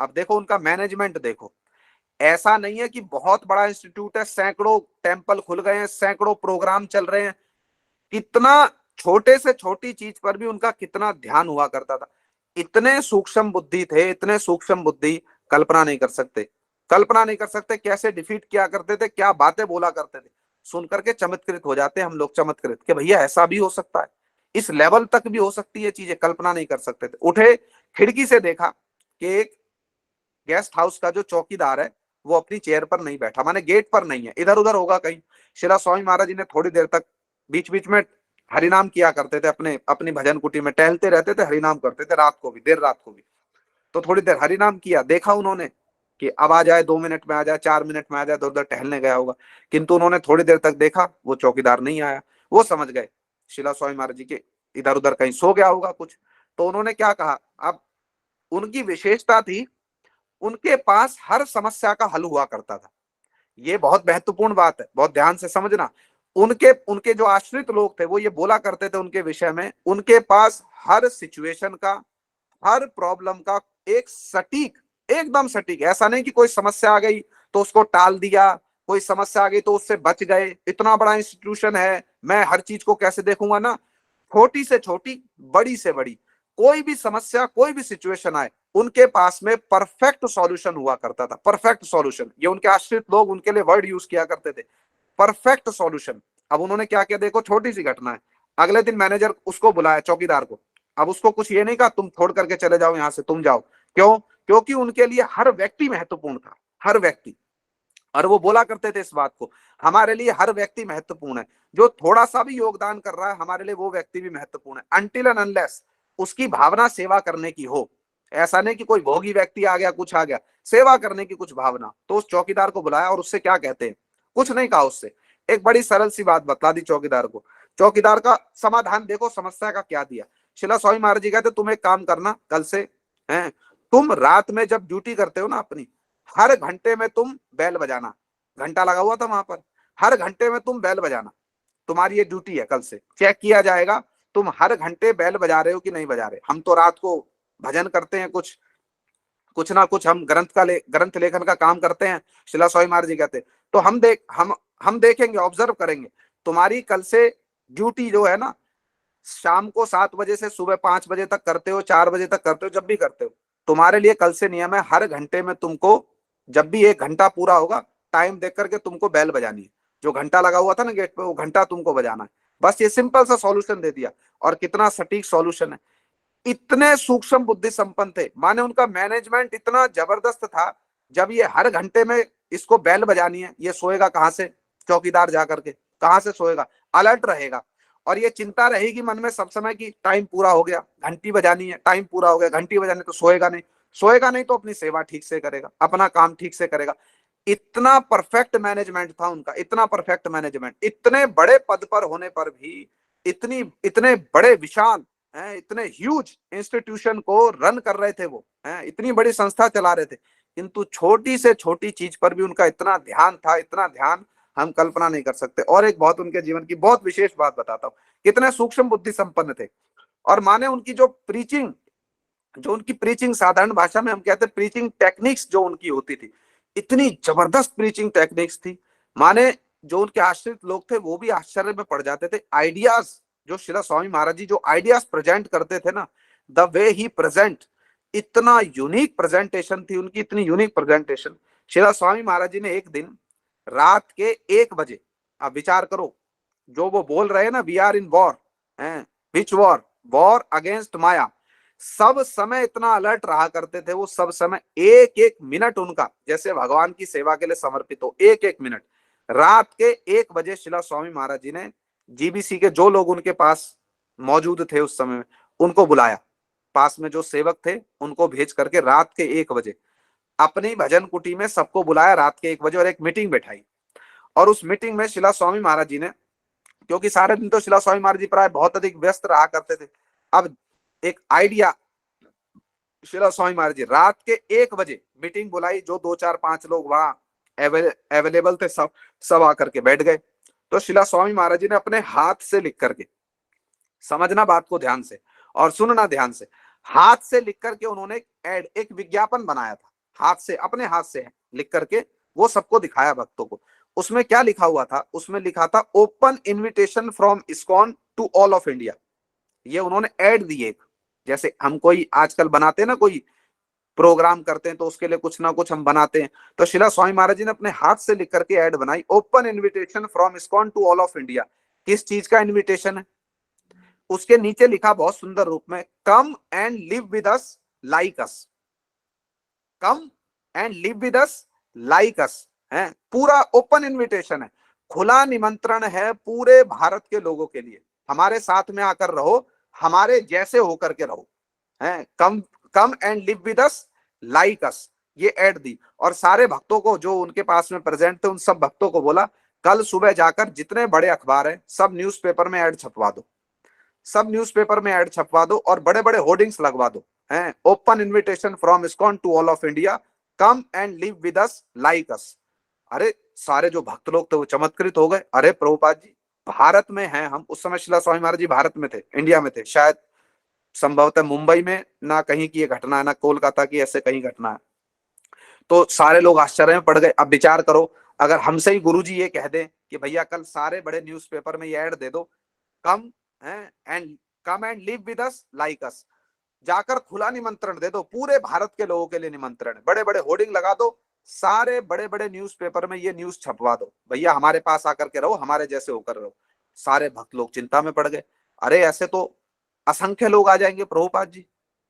अब देखो उनका मैनेजमेंट देखो, ऐसा नहीं है कि बहुत बड़ा इंस्टीट्यूट है, सैकड़ों टेम्पल खुल गए हैं, सैकड़ों प्रोग्राम चल रहे हैं, कितना छोटे से छोटी चीज पर भी उनका कितना ध्यान हुआ करता था। इतने सूक्ष्म बुद्धि थे, इतने सूक्ष्म बुद्धि, कल्पना नहीं कर सकते, कल्पना नहीं कर सकते कैसे डिफीट किया करते थे, क्या बातें बोला करते थे। सुन करके चमत्कृत हो जाते हम लोग, चमत्कृत कि भैया ऐसा भी हो सकता है, इस लेवल तक भी हो सकती है चीजें, कल्पना नहीं कर सकते थे। उठे, खिड़की से देखा कि एक गेस्ट हाउस का जो चौकीदार है वो अपनी चेयर पर नहीं बैठा, माने गेट पर नहीं है, इधर उधर होगा कहीं। शिला स्वामी महाराज जी ने थोड़ी देर तक बीच बीच में हरिनाम किया करते थे, अपने अपनी भजन कुटी में टहलते रहते थे, हरिनाम करते थे, रात को भी, देर रात को भी। तो थोड़ी देर हरिनाम किया, देखा उन्होंने कि अब आ जाए, 2 मिनट में आ जाए, 4 मिनट में आ जाए, तो उधर टहलने गया होगा। किंतु उन्होंने थोड़ी देर तक देखा, वो चौकीदार नहीं आया। वो समझ गए शिला स्वामी महाराज जी के इधर उधर कहीं सो गया होगा कुछ। तो उन्होंने क्या कहा, अब उनकी विशेषता थी, उनके पास हर समस्या का हल हुआ करता था। ये बहुत महत्वपूर्ण बात है, बहुत ध्यान से समझना। उनके उनके जो आश्रित लोग थे वो ये बोला करते थे उनके विषय में, उनके पास हर सिचुएशन का, हर प्रॉब्लम का एक सटीक, एकदम सटीक, ऐसा नहीं कि कोई समस्या आ गई तो उसको टाल दिया, कोई समस्या आ गई तो उससे बच गए, इतना बड़ा इंस्टीट्यूशन है मैं हर चीज को कैसे देखूंगा ना। छोटी से छोटी, बड़ी से बड़ी, कोई भी समस्या, कोई भी सिचुएशन आए, उनके पास में परफेक्ट सॉल्यूशन हुआ करता था। परफेक्ट सॉल्यूशन, ये उनके आश्रित लोग उनके लिए वर्ड यूज किया करते थे, परफेक्ट सॉल्यूशन। अब उन्होंने क्या किया, देखो छोटी सी घटना है, अगले दिन मैनेजर उसको बुलाया, चौकीदार को। अब उसको कुछ ये नहीं कहा तुम छोड़ करके चले जाओ यहां से, तुम जाओ। क्यों? क्योंकि उनके लिए हर व्यक्ति महत्वपूर्ण था, हर व्यक्ति। और वो बोला करते थे इस बात को, हमारे लिए हर व्यक्ति महत्वपूर्ण है, जो थोड़ा सा भी योगदान कर रहा है हमारे लिए वो व्यक्ति भी महत्वपूर्ण है, अनटिल एंड अनलेस उसकी भावना सेवा करने की हो। ऐसा नहीं कि कोई भोगी व्यक्ति आ गया, कुछ आ गया, सेवा करने की कुछ भावना। तो उस चौकीदार को बुलाया और उससे क्या कहते हैं, कुछ नहीं कहा उससे, एक बड़ी सरल सी बात बता दी चौकीदार को। चौकीदार का समाधान देखो समस्या का क्या दिया। शिला स्वामी महाराज जी कहते तुम एक काम करना, कल से हैं, तुम रात में जब ड्यूटी करते हो ना अपनी, हर घंटे में तुम बेल बजाना। घंटा लगा हुआ था वहां पर, हर घंटे में तुम बेल बजाना, तुम्हारी ये ड्यूटी है, कल से चेक किया जाएगा तुम हर घंटे बेल बजा रहे हो कि नहीं बजा रहे। हम तो रात को भजन करते हैं, कुछ कुछ ना कुछ हम ग्रंथ लेखन का काम करते हैं, शिला स्वामी महाराज जी कहते। तो हम देखेंगे, ऑब्जर्व करेंगे, तुम्हारी कल से ड्यूटी जो है ना, शाम को 7 बजे से सुबह 5 बजे तक करते हो, 4 बजे तक करते हो, जब भी करते हो, तुम्हारे लिए कल से नियम है, हर घंटे में तुमको, जब भी 1 घंटा पूरा होगा, टाइम देख करके तुमको बेल बजानी है। जो घंटा लगा हुआ था ना गेट पे, वो घंटा तुमको बजाना है। बस ये सिंपल सा सॉल्यूशन दे दिया। और कितना सटीक सॉल्यूशन है, इतने सूक्ष्म बुद्धि संपन्न थे, माने उनका मैनेजमेंट इतना जबरदस्त था। जब ये हर घंटे में इसको बेल बजानी है, ये सोएगा कहां से, चौकीदार जाकर के कहां से सोएगा, अलर्ट रहेगा। और ये चिंता रहेगी मन में सब समय की टाइम पूरा हो गया, घंटी बजानी है, टाइम पूरा हो गया, घंटी बजानी, तो सोएगा नहीं। सोएगा नहीं तो अपनी सेवा ठीक से करेगा, अपना काम ठीक से करेगा। इतना परफेक्ट मैनेजमेंट था उनका, इतना परफेक्ट मैनेजमेंट, इतने बड़े पद पर होने पर भी, इतनी इतने बड़े विशाल हैं, इतने ह्यूज इंस्टीट्यूशन को रन कर रहे थे वो, हैं, इतनी बड़ी संस्था चला रहे थे, किंतु छोटी से छोटी चीज पर भी उनका इतना ध्यान था, इतना ध्यान हम कल्पना नहीं कर सकते। और एक बहुत उनके जीवन की बहुत विशेष बात बताता हूँ, कितने सूक्ष्म बुद्धि संपन्न थे। और माने उनकी जो उनकी प्रीचिंग, साधारण भाषा में हम कहते हैं प्रीचिंग टेक्निक्स, जो उनकी होती थी, इतनी जबरदस्त प्रीचिंग टेक्निक्स थी। माने जो उनके आश्रित लोग थे वो भी आश्चर्य में पड़ जाते थे। आइडियाज, जो शिला स्वामी महाराज जी जो आइडियाज प्रेजेंट करते थे ना, द वे ही प्रेजेंट, इतना यूनिक प्रेजेंटेशन थी उनकी, इतनी यूनिक प्रेजेंटेशन। शिला स्वामी महाराज जी ने एक दिन रात के 1 बजे, आप विचार करो, जो वो बोल रहे हैं ना, we are in war, which war, war against maya, सब समय इतना अलर्ट रहा करते थे वो, सब समय एक एक मिनट उनका जैसे भगवान की सेवा के लिए समर्पित हो, एक एक मिनट। रात के 1 बजे शिला स्वामी महाराज जी ने जीबीसी के जो लोग उनके पास मौजूद थे उस समय में, उनको बुलाया, पास में जो सेवक थे उनको भेज करके रात के 1 बजे अपनी भजन कुटी में सबको बुलाया रात के 1 बजे, और एक मीटिंग बैठाई। और उस मीटिंग में शिला स्वामी महाराज जी ने, क्योंकि सारे दिन तो शिला स्वामी महाराज जी प्राय बहुत अधिक व्यस्त रहा करते थे, अब एक आइडिया, शिला स्वामी महाराज जी रात के 1 बजे मीटिंग बुलाई, जो 2 4 5 लोग वहां अवेलेबल थे, सब आकर के बैठ गए। तो शिला स्वामी महाराज जी ने अपने हाथ से लिख करके, समझना बात को ध्यान से और सुनना ध्यान से, हाथ से लिख करके उन्होंने एक विज्ञापन बनाया था, हाथ से, अपने हाथ से लिख करके वो सबको दिखाया भक्तों को। उसमें क्या लिखा हुआ था, उसमें लिखा था open invitation from ISKCON to all of India. ये उन्होंने ऐड दी एक, जैसे हम कोई आजकल बनाते हैं ना, कोई प्रोग्राम करते हैं तो उसके लिए कुछ ना कुछ हम बनाते हैं, तो शिला स्वामी महाराज जी ने अपने हाथ से लिख करके ऐड बनाई, open invitation from ISKCON to all of India. किस चीज का इन्विटेशन है? उसके नीचे लिखा बहुत सुंदर रूप में, कम and live with us like us, come and live with us like अस, है पूरा ओपन इन्विटेशन है, खुला निमंत्रण है पूरे भारत के लोगों के लिए, हमारे साथ में आकर रहो, हमारे जैसे होकर के रहो, hey come come and live with us like us, ये ऐड दी। और सारे भक्तों को जो उनके पास में प्रेजेंट थे उन सब भक्तों को बोला, कल सुबह जाकर जितने बड़े अखबार हैं सब न्यूज़पेपर में ऐड छपवा दो। सब न्यूज़पेपर में ऐड छपवा दो और बड़े बड़े होर्डिंग्स लगवा दो, हैं, open invitation from ISKCON to all of India, come and live with us like us. अरे सारे जो भक्त लोग थे वो चमत्कृत हो गए, अरे प्रभुपाद जी भारत में हैं हम। उस समय शिला स्वामी महाराज जी भारत में थे, इंडिया में थे, शायद संभवतः मुंबई में ना कहीं की ये घटना है, ना कोलकाता की ऐसे कहीं घटना है। तो सारे लोग आश्चर्य में पड़ गए। अब विचार करो, अगर हमसे ही गुरुजी ये कह दें कि भैया कल सारे बड़े न्यूज़पेपर में ये ऐड दे दो, come and come and live with us like अस, जाकर खुला निमंत्रण दे दो, पूरे भारत के लोगों के लिए निमंत्रण, बड़े बड़े होर्डिंग लगा दो, सारे बड़े बड़े न्यूज़पेपर में ये न्यूज छपवा दो, भैया हमारे पास आकर के रहो, हमारे जैसे होकर रहो। सारे भक्त लोग चिंता में पड़ गए। अरे ऐसे तो असंख्य लोग आ जाएंगे प्रभुपाद जी,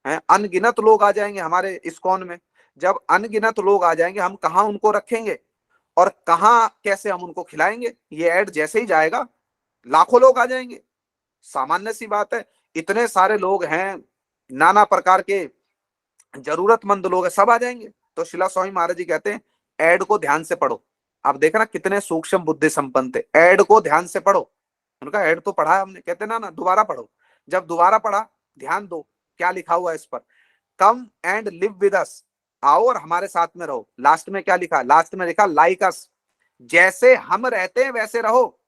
हैं, अनगिनत लोग आ जाएंगे हमारे इस्कॉन में। जब अनगिनत लोग आ जाएंगे हम कहाँ उनको रखेंगे और कहाँ कैसे हम उनको खिलाएंगे? ये ऐड जैसे ही जाएगा लाखों लोग आ जाएंगे, सामान्य सी बात है। इतने सारे लोग हैं, नाना प्रकार के जरूरतमंद लोग हैं, सब आ जाएंगे। तो शिला स्वामी महाराज जी कहते हैं ऐड को ध्यान से पढ़ो। आप देखना कितने सूक्ष्म बुद्धि संपन्न थे, ऐड को ध्यान से पढ़ो। उनका ऐड तो पढ़ा है हमने, कहते ना ना दोबारा पढ़ो। जब दोबारा पढ़ा, ध्यान दो क्या लिखा हुआ है इस पर, कम एंड लिव विद अस, आओ और हमारे साथ में रहो। लास्ट में क्या लिखा? लास्ट में लिखा लाइक अस, जैसे हम रहते हैं वैसे रहो।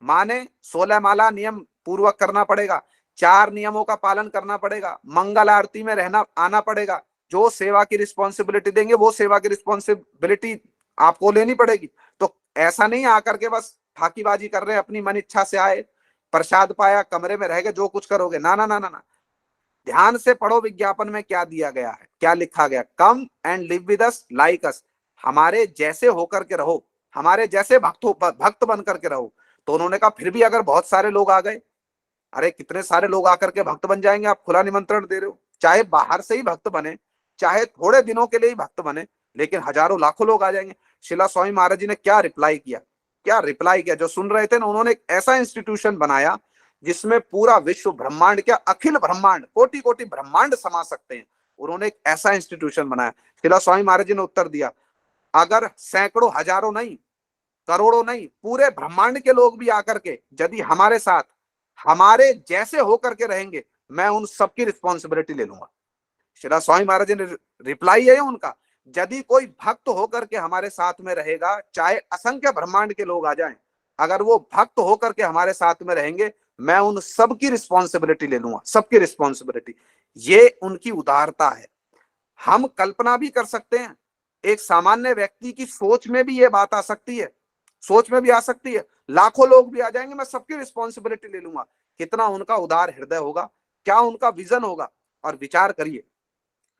माने 16 माला नियम पूर्वक करना पड़ेगा, 4 नियमों का पालन करना पड़ेगा, मंगल आरती में रहना आना पड़ेगा, जो सेवा की रिस्पॉन्सिबिलिटी देंगे वो सेवा की रिस्पॉन्सिबिलिटी आपको लेनी पड़ेगी। तो ऐसा नहीं आकर के बस फाकीबाजी कर रहे हैं, अपनी मन इच्छा से आए, प्रसाद पाया, कमरे में रह गए, जो कुछ करोगे, ना ना ना ना ना। ध्यान से पढ़ो विज्ञापन में क्या दिया गया है, क्या लिखा गया, कम and live with us like अस, हमारे जैसे होकर के रहो, हमारे जैसे भक्त बन करके रहो। तो उन्होंने कहा फिर भी अगर बहुत सारे लोग आ गए, अरे कितने सारे लोग आकर के भक्त बन जाएंगे, आप खुला निमंत्रण दे रहे हो, चाहे बाहर से ही भक्त बने, चाहे थोड़े दिनों के लिए ही भक्त बने, लेकिन हजारों लाखों लोग आ जाएंगे। शिला स्वामी महाराज जी ने क्या रिप्लाई किया, क्या रिप्लाई किया? जो सुन रहे थे ना, उन्होंने एक ऐसा इंस्टीट्यूशन बनाया जिसमें पूरा विश्व ब्रह्मांड, क्या अखिल ब्रह्मांड, कोटि कोटि ब्रह्मांड समा सकते हैं, उन्होंने एक ऐसा इंस्टीट्यूशन बनाया। शिला स्वामी महाराज जी ने उत्तर दिया, अगर सैकड़ों हजारों नहीं, करोड़ों नहीं, पूरे ब्रह्मांड के लोग भी आकर के यदि हमारे साथ हमारे जैसे होकर के रहेंगे, मैं उन सबकी रिस्पॉन्सिबिलिटी ले लूंगा। शिला स्वामी महाराज ने रिप्लाई है उनका, यदि कोई भक्त होकर के हमारे साथ में रहेगा, चाहे असंख्य ब्रह्मांड के लोग आ जाएं, अगर वो भक्त होकर के हमारे साथ में रहेंगे, मैं उन सबकी रिस्पॉन्सिबिलिटी ले लूंगा, सबकी रिस्पॉन्सिबिलिटी। ये उनकी उदारता है। हम कल्पना भी कर सकते हैं, एक सामान्य व्यक्ति की सोच में भी ये बात आ सकती है, सोच में भी आ सकती है, लाखों लोग भी आ जाएंगे, मैं सबकी रिस्पॉन्सिबिलिटी ले लूंगा। कितना उनका उदार हृदय होगा, क्या उनका विजन होगा। और विचार करिए,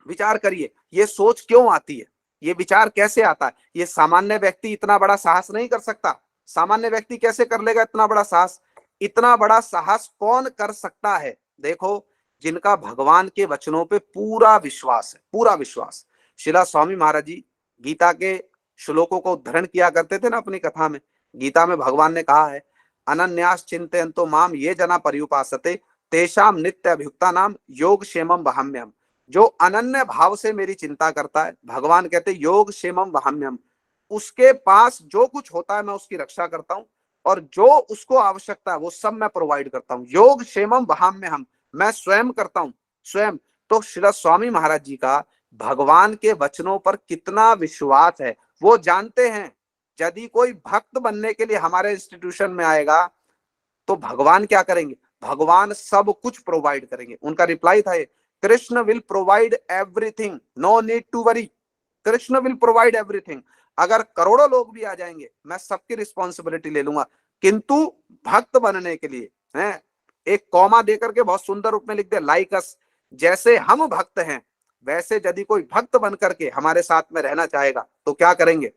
विचार करिए, ये सोच क्यों आती है, ये विचार कैसे आता है? ये सामान्य व्यक्ति इतना बड़ा साहस नहीं कर सकता। सामान्य व्यक्ति कैसे कर लेगा इतना बड़ा साहस? इतना बड़ा साहस कौन कर सकता है? देखो, जिनका भगवान के वचनों पे पूरा विश्वास है, पूरा विश्वास। शिला स्वामी महाराज जी गीता के श्लोकों को उद्धरण किया करते थे ना अपनी कथा में। गीता में भगवान ने कहा है, अनन्यास चिंतयन्तो माम ये जना पर्युपासते तेषाम नित्य अभियुक्ता नाम योग क्षेमम वहाम्यहम्। जो अनन्य भाव से मेरी चिंता करता है, भगवान कहते योग क्षेमम वहाम्यहम्, उसके पास जो कुछ होता है मैं उसकी रक्षा करता हूँ, और जो उसको आवश्यकता है वो सब मैं प्रोवाइड करता हूँ। योग क्षेमम वहाम्यहम्, मैं स्वयं करता हूँ, स्वयं। तो श्री स्वामी महाराज जी का भगवान के वचनों पर कितना विश्वास है, वो जानते हैं यदि कोई भक्त बनने के लिए हमारे इंस्टीट्यूशन में आएगा तो भगवान क्या करेंगे, भगवान सब कुछ प्रोवाइड करेंगे। उनका रिप्लाई था, Krishna will provide everything, no need to worry, Krishna will provide everything. अगर करोड़ों लोग भी आ जाएंगे, मैं सबकी रिस्पॉन्सिबिलिटी ले लूंगा, किंतु भक्त बनने के लिए है, एक कॉमा देकर के बहुत सुंदर रूप में लिख दे, लाइक अस, जैसे हम भक्त हैं वैसे यदि कोई भक्त बन करके हमारे साथ में रहना चाहेगा तो क्या करेंगे,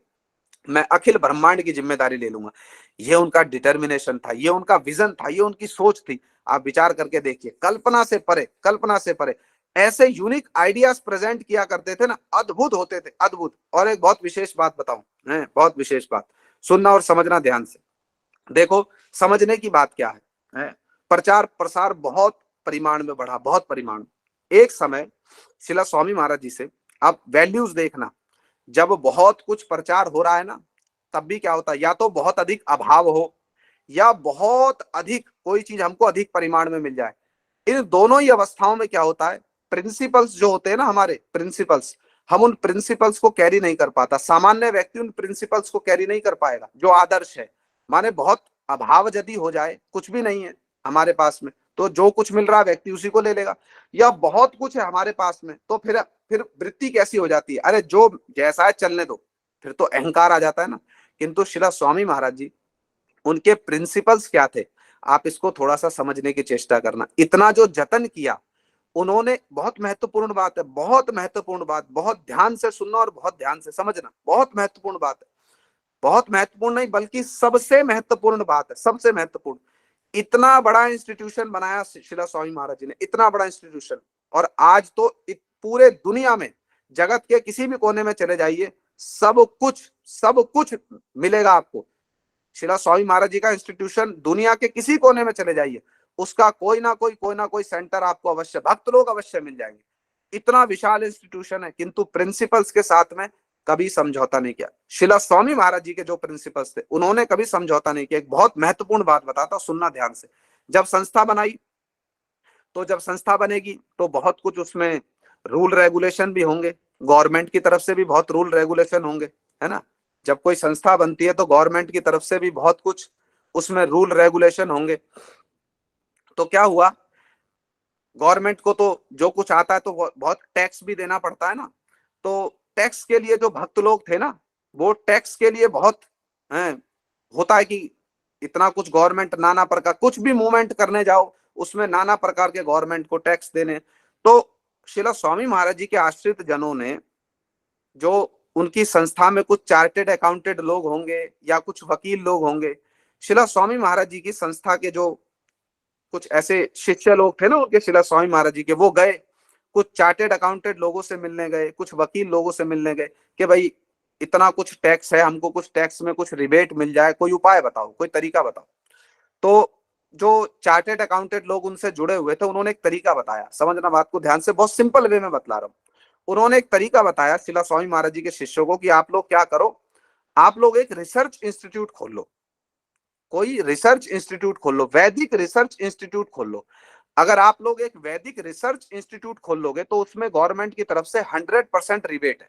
मैं अखिल ब्रह्मांड की जिम्मेदारी ले लूंगा। ये उनका डिटर्मिनेशन था, ये उनका विजन था, ये उनकी सोच थी। आप विचार करके देखिए, कल्पना से परे, कल्पना से परे ऐसे यूनिक आइडियाज प्रेजेंट किया करते थे ना, अद्भुत होते थे, अद्भुत। और एक बहुत विशेष बात बताऊं, बहुत विशेष बात, सुनना और समझना ध्यान से। देखो, समझने की बात क्या है, प्रचार प्रसार बहुत परिमाण में बढ़ा, बहुत परिमाण। एक समय शिला स्वामी महाराज जी से आप वैल्यूज देखना, जब बहुत कुछ प्रचार हो रहा है ना, तब भी क्या होता है, या तो बहुत अधिक अभाव हो या बहुत अधिक कोई चीज हमको अधिक परिमाण में मिल जाए, इन दोनों ही अवस्थाओं में क्या होता है, प्रिंसिपल्स जो होते हैं ना हमारे प्रिंसिपल्स, हम उन प्रिंसिपल्स को कैरी नहीं कर पाता। सामान्य व्यक्ति उन प्रिंसिपल्स को कैरी नहीं कर पाएगा जो आदर्श है। माने बहुत अभाव यदि हो जाए, कुछ भी नहीं है हमारे पास में, तो जो कुछ मिल रहा है व्यक्ति उसी को ले लेगा, या बहुत कुछ है हमारे पास में, तो फिर वृत्ति कैसी हो जाती है, अरे जो जैसा है चलने दो, फिर तो अहंकार आ जाता है ना। किंतु शिला स्वामी महाराज जी, उनके प्रिंसिपल्स क्या थे, आप इसको थोड़ा सा समझने की चेष्टा करना। इतना जो जतन किया उन्होंने, बहुत महत्वपूर्ण बात है, बहुत महत्वपूर्ण बात, बहुत ध्यान से सुनना और बहुत ध्यान से समझना, बहुत महत्वपूर्ण बात है। बहुत महत्वपूर्ण नहीं बल्कि सबसे महत्वपूर्ण बात है, सबसे महत्वपूर्ण। इतना बड़ा इंस्टीट्यूशन बनाया शिला स्वामी महाराज जी ने, इतना बड़ा इंस्टीट्यूशन, और आज तो पूरे दुनिया में जगत के किसी भी कोने में चले जाइए, सब कुछ मिलेगा आपको। शिला स्वामी महाराज जी का इंस्टीट्यूशन दुनिया के किसी कोने में चले जाइए, उसका कोई ना कोई सेंटर आपको अवश्य, भक्त लोग अवश्य मिल जाएंगे। इतना विशाल इंस्टीट्यूशन है, किंतु प्रिंसिपल्स के साथ में कभी समझौता नहीं किया। शिला स्वामी महाराज जी के जो प्रिंसिपल्स थे उन्होंने कभी समझौता नहीं किया। एक बहुत महत्वपूर्ण बात बताता हूं, सुनना ध्यान से। जब संस्था बनाई, तो जब संस्था बनेगी तो बहुत कुछ उसमें रूल रेगुलेशन भी होंगे, गवर्नमेंट की तरफ से भी बहुत रूल रेगुलेशन होंगे, है ना। जब कोई संस्था बनती है तो गवर्नमेंट की तरफ से भी बहुत कुछ उसमें रूल रेगुलेशन होंगे। तो क्या हुआ, गवर्नमेंट को तो जो कुछ आता है तो बहुत टैक्स भी देना पड़ता है ना। तो टैक्स के लिए जो भक्त लोग थे ना, वो टैक्स के लिए बहुत होता है कि इतना कुछ गवर्नमेंट नाना प्रकार, कुछ भी मूवमेंट करने जाओ उसमें नाना प्रकार के गवर्नमेंट को टैक्स देने। तो शिला स्वामी महाराज जी के आश्रित जनों ने, जो उनकी संस्था में कुछ चार्टेड अकाउंटेंट लोग होंगे या कुछ वकील लोग होंगे, शिला स्वामी महाराज जी की संस्था के जो कुछ ऐसे शिष्य लोग थे ना उनके, शिला स्वामी महाराज जी के, वो गए कुछ चार्टेड अकाउंटेंट लोगों से मिलने गए, कुछ वकील लोगों से मिलने गए कि भाई इतना कुछ टैक्स है, हमको कुछ टैक्स में कुछ रिबेट मिल जाए, कोई उपाय बताओ, कोई तरीका बताओ। तो जो चार्टेड अकाउंटेंट लोग उनसे जुड़े हुए थे उन्होंने एक तरीका बताया, समझना बात को ध्यान से, बहुत सिंपल वे में बतला रहा हूँ। उन्होंने एक तरीका बताया शिला स्वामी महाराज जी के शिष्यों को कि आप लोग क्या करो, आप लोग एक रिसर्च इंस्टीट्यूट खोल लो, कोई रिसर्च इंस्टीट्यूट खोल लो, वैदिक रिसर्च इंस्टीट्यूट खोल लो। अगर आप लोग एक वैदिक रिसर्च इंस्टीट्यूट खोल लोगे तो उसमें गवर्नमेंट की तरफ से 100% रिबेट है,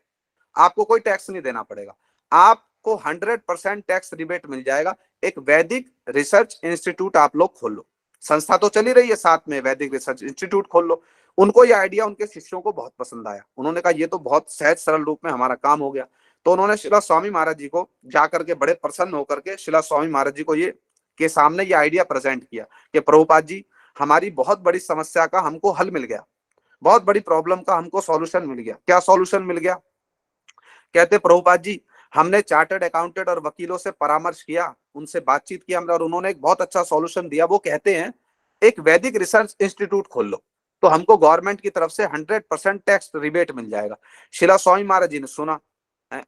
आपको कोई टैक्स नहीं देना पड़ेगा, आपको 100% टैक्स रिबेट मिल जाएगा। एक वैदिक रिसर्च इंस्टीट्यूट आप लोग खोल लो, संस्था तो चली रही है साथ में, वैदिक रिसर्च इंस्टीट्यूट खोल लो। उनको ये आइडिया उनके शिष्यों को बहुत पसंद आया, उन्होंने कहा ये तो बहुत सहज सरल रूप में हमारा काम हो गया। तो उन्होंने शिला स्वामी महाराज जी को जाकर के बड़े प्रसन्न होकर के शिला स्वामी महाराज जी को ये के सामने ये आइडिया प्रेजेंट किया कि प्रभुपाद जी, हमारी बहुत बड़ी समस्या का हमको हल मिल गया, बहुत बड़ी प्रॉब्लम का हमको सॉल्यूशन मिल गया। क्या सॉल्यूशन मिल गया, कहते प्रभुपाद जी, हमने चार्टर्ड अकाउंटेंट और वकीलों से परामर्श किया, उनसे बातचीत किया हमने, और उन्होंने एक बहुत अच्छा सॉल्यूशन दिया। वो कहते हैं एक वैदिक रिसर्च इंस्टीट्यूट खोल लो, तो हमको गवर्नमेंट की तरफ से 100% टैक्स रिबेट मिल जाएगा। शिला स्वामी महाराज जी ने सुना।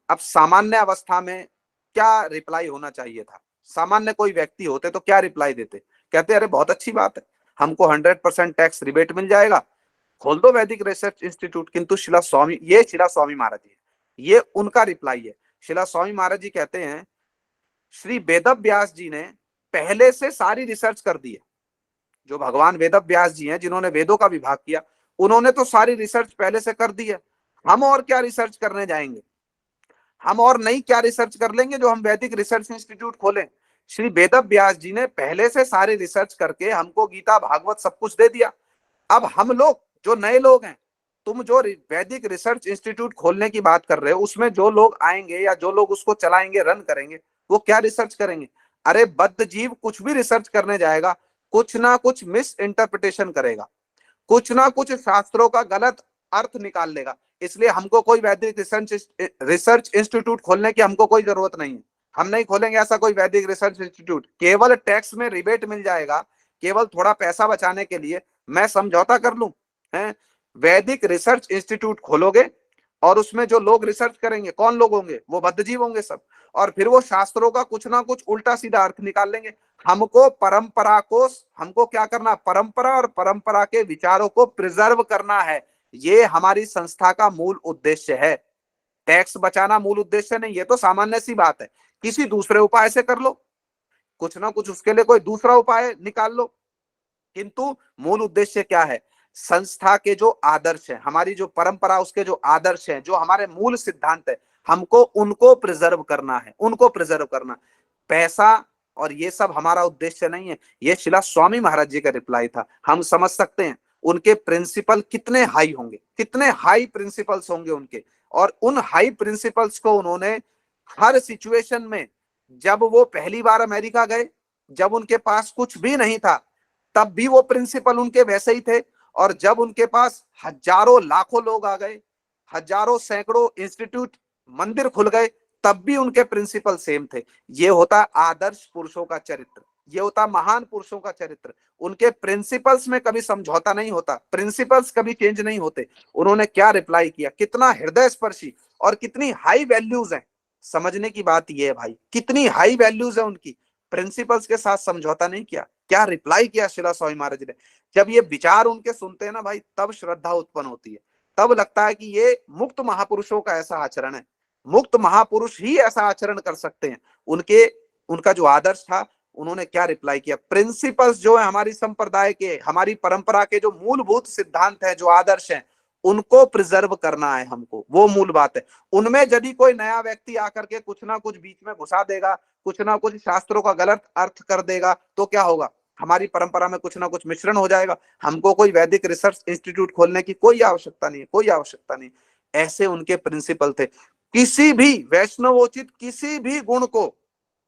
अब सामान्य अवस्था में क्या रिप्लाई होना चाहिए था, सामान्य कोई व्यक्ति होते तो क्या रिप्लाई देते, कहते अरे बहुत अच्छी बात है, हमको 100% टैक्स रिबेट मिल जाएगा, खोल दो वैदिक रिसर्च इंस्टीट्यूट। किंतु शिला स्वामी महाराज जी, ये उनका रिप्लाई है। शिला स्वामी महाराज जी कहते हैं श्री वेद व्यास जी ने पहले से सारी रिसर्च कर दी है, जो भगवान वेद व्यास जी हैं जिन्होंने वेदों का विभाग किया, उन्होंने तो सारी रिसर्च पहले से कर दी है, हम और क्या रिसर्च करने जाएंगे, हम और नई क्या रिसर्च कर लेंगे जो हम वैदिक रिसर्च इंस्टीट्यूट खोलें। श्री वेद व्यास जी ने पहले से सारी रिसर्च करके हमको गीता भागवत सब कुछ दे दिया। अब हम लोग जो नए लोग हैं, तुम जो वैदिक रिसर्च इंस्टीट्यूट खोलने की बात कर रहे हो, उसमें जो लोग आएंगे या जो लोग उसको चलाएंगे, रन करेंगे, वो क्या रिसर्च करेंगे, अरे बद्ध जीव कुछ भी रिसर्च करने जाएगा, कुछ ना कुछ मिस इंटरप्रिटेशन करेगा, कुछ ना कुछ शास्त्रों का गलत अर्थ निकाल लेगा। इसलिए हमको कोई वैदिक रिसर्च इंस्टीट्यूट खोलने की हमको कोई जरूरत नहीं है, हम नहीं खोलेंगे ऐसा कोई वैदिक रिसर्च इंस्टीट्यूट। केवल टैक्स में रिबेट मिल जाएगा, केवल थोड़ा पैसा बचाने के लिए मैं समझौता कर लूं, है वैदिक रिसर्च इंस्टीट्यूट खोलोगे और उसमें जो लोग रिसर्च करेंगे कौन लोग होंगे, वो बद्धजीव होंगे सब, और फिर वो शास्त्रों का कुछ ना कुछ उल्टा सीधा अर्थ निकाल लेंगे। हमको परंपरा को, हमको क्या करना, परंपरा और परंपरा के विचारों को प्रिजर्व करना है, ये हमारी संस्था का मूल उद्देश्य है। टैक्स बचाना मूल उद्देश्य नहीं, ये तो सामान्य सी बात है, किसी दूसरे उपाय से कर लो, कुछ ना कुछ उसके लिए कोई दूसरा उपाय निकाल लो। किंतु मूल उद्देश्य क्या है? संस्था के जो आदर्श है, हमारी जो परंपरा, उसके जो आदर्श है, जो हमारे मूल सिद्धांत है, हमको उनको प्रिजर्व करना है, उनको प्रिजर्व करना। पैसा और ये सब हमारा उद्देश्य नहीं है। ये शिला स्वामी महाराज जी का रिप्लाई था। हम समझ सकते हैं उनके प्रिंसिपल कितने हाई होंगे, कितने हाई प्रिंसिपल्स होंगे उनके। और उन हाई प्रिंसिपल्स को उन्होंने हर सिचुएशन में, जब वो पहली बार अमेरिका गए, जब उनके पास कुछ भी नहीं था, तब भी वो प्रिंसिपल उनके वैसे ही थे। और जब उनके पास हजारों लाखों लोग आ गए, हजारों सैकड़ों इंस्टीट्यूट, मंदिर खुल गए, तब भी उनके प्रिंसिपल सेम थे। ये होता आदर्श पुरुषों का चरित्र, ये होता महान पुरुषों का चरित्र। उनके प्रिंसिपल्स में कभी समझौता नहीं होता, प्रिंसिपल्स कभी चेंज नहीं होते। उन्होंने क्या रिप्लाई किया, कितना हृदय स्पर्शी और कितनी हाई वैल्यूज है। समझने की बात यह है भाई, कितनी हाई वैल्यूज है उनकी, प्रिंसिपल्स के साथ समझौता नहीं किया। क्या रिप्लाई किया शिला स्वामी महाराज ने। जब ये विचार उनके सुनते हैं ना भाई, तब श्रद्धा उत्पन्न होती है, तब लगता है कि ये मुक्त महापुरुषों का ऐसा आचरण है, मुक्त महापुरुष ही ऐसा आचरण कर सकते हैं। उनका जो आदर्श था, उन्होंने क्या रिप्लाई किया। प्रिंसिपल्स जो है हमारी संप्रदाय के, हमारी परंपरा के जो मूलभूत सिद्धांत है, जो आदर्श हैं, उनको प्रिजर्व करना है हमको, वो मूल बात है। उनमें यदि कोई नया व्यक्ति आकर के कुछ ना कुछ बीच में घुसा देगा, कुछ ना कुछ शास्त्रों का गलत अर्थ कर देगा, तो क्या होगा, हमारी परंपरा में कुछ ना कुछ मिश्रण हो जाएगा। हमको कोई वैदिक रिसर्च इंस्टीट्यूट खोलने की कोई आवश्यकता नहीं है, कोई आवश्यकता नहीं। ऐसे उनके प्रिंसिपल थे। किसी भी वैष्णवोचित किसी भी गुण को,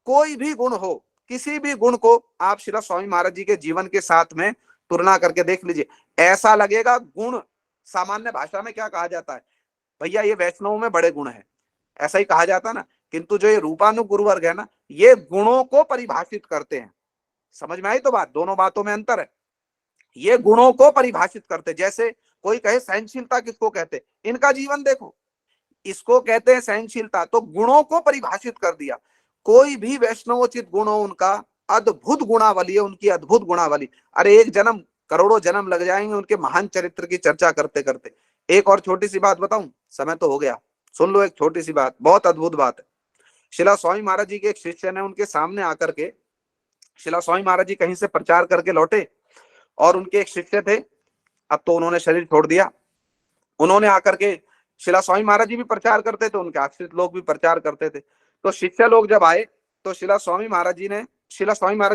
कोई भी गुण हो, किसी भी गुण को आप शिला स्वामी महाराज जी के जीवन के साथ में तुलना करके देख लीजिए। ऐसा लगेगा गुण, सामान्य भाषा में क्या कहा जाता है, भैया ये वैष्णव में बड़े गुण है, ऐसा ही कहा जाता है ना। किंतु जो ये रूपानुग गुरुवर्ग है ना, ये गुणों को परिभाषित करते हैं। समझ में आई तो बात, दोनों बातों में अंतर है। ये गुणों को परिभाषित करते, जैसे कोई कहे सहनशीलता किसको कहते, इनका जीवन देखो, इसको कहते हैं सहनशीलता। तो गुणों को परिभाषित कर दिया। कोई भी वैष्णवोचित गुण हो उनका, अद्भुत गुणावली है उनकी, अद्भुत गुणावली। अरे एक जन्म, करोड़ों जन्म लग जाएंगे उनके महान चरित्र की चर्चा करते करते। एक और छोटी सी बात बताऊं, समय तो हो गया, सुन लो एक छोटी सी बात, बहुत अद्भुत बात है। शिला स्वामी महाराज जी के एक शिष्य ने उनके सामने आकर के, शिला स्वामी महाराज जी कहीं से प्रचार करके लौटे, और उनके एक शिष्य थे, अब तो उन्होंने शरीर छोड़ दिया। उन्होंने आकर के, शिला स्वामी महाराज जी भी प्रचार करते थे, उनके आश्रित लोग भी प्रचार करते थे। तो शिष्य लोग जब आए, तो शिला स्वामी महाराज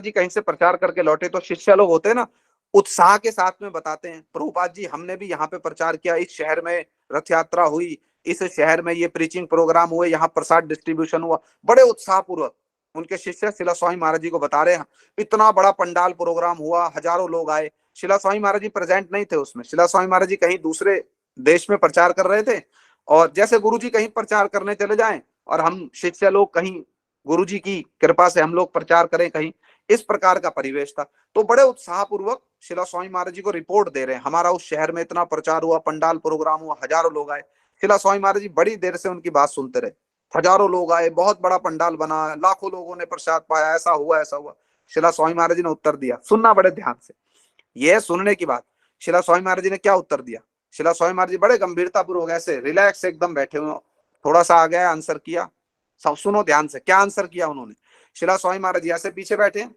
जी कहीं से प्रचार करके लौटे, तो शिष्य लोग होते हैं ना, उत्साह के साथ में बताते हैं, प्रभुपाद जी हमने भी यहाँ पे प्रचार किया, इस शहर में रथ यात्रा हुई, इस शहर में ये प्रीचिंग प्रोग्राम हुए, यहाँ प्रसाद डिस्ट्रीब्यूशन हुआ। बड़े उत्साह पूर्वक उनके शिष्य शिला स्वामी महाराज जी को बता रहे हैं, इतना बड़ा पंडाल प्रोग्राम हुआ, हजारों लोग आए। शिला स्वामी महाराज जी प्रेजेंट नहीं थे उसमें, शिला स्वामी महाराज जी कहीं दूसरे देश में प्रचार कर रहे थे। और जैसे गुरुजी कहीं प्रचार करने चले जाएं और हम शिष्य लोग कहीं गुरुजी की कृपा से हम लोग प्रचार करें कहीं, इस प्रकार का परिवेश था। तो बड़े उत्साह पूर्वक शिला स्वामी महाराज जी को रिपोर्ट दे रहे हैं, हमारा उस शहर में इतना प्रचार हुआ, पंडाल प्रोग्राम हुआ, हजारों लोग आए। शिला स्वामी महाराज जी बड़ी देर से उनकी बात सुनते रहे। हजारों लोग आए, बहुत बड़ा पंडाल बना, लाखों लोगों ने प्रसाद पाया, ऐसा हुआ ऐसा हुआ। शिला स्वामी महाराज जी ने उत्तर दिया, सुनना बड़े ध्यान से, यह सुनने की बात। शिला स्वामी महाराज जी ने क्या उत्तर दिया, शिला स्वामी महाराज जी बड़े गंभीरता पूर्वक ऐसे रिलैक्स एकदम बैठे हुए, थोड़ा सा आ गया आंसर किया। सब सुनो ध्यान से, क्या आंसर किया उन्होंने। शिला स्वामी महाराज जी ऐसे पीछे बैठे हैं,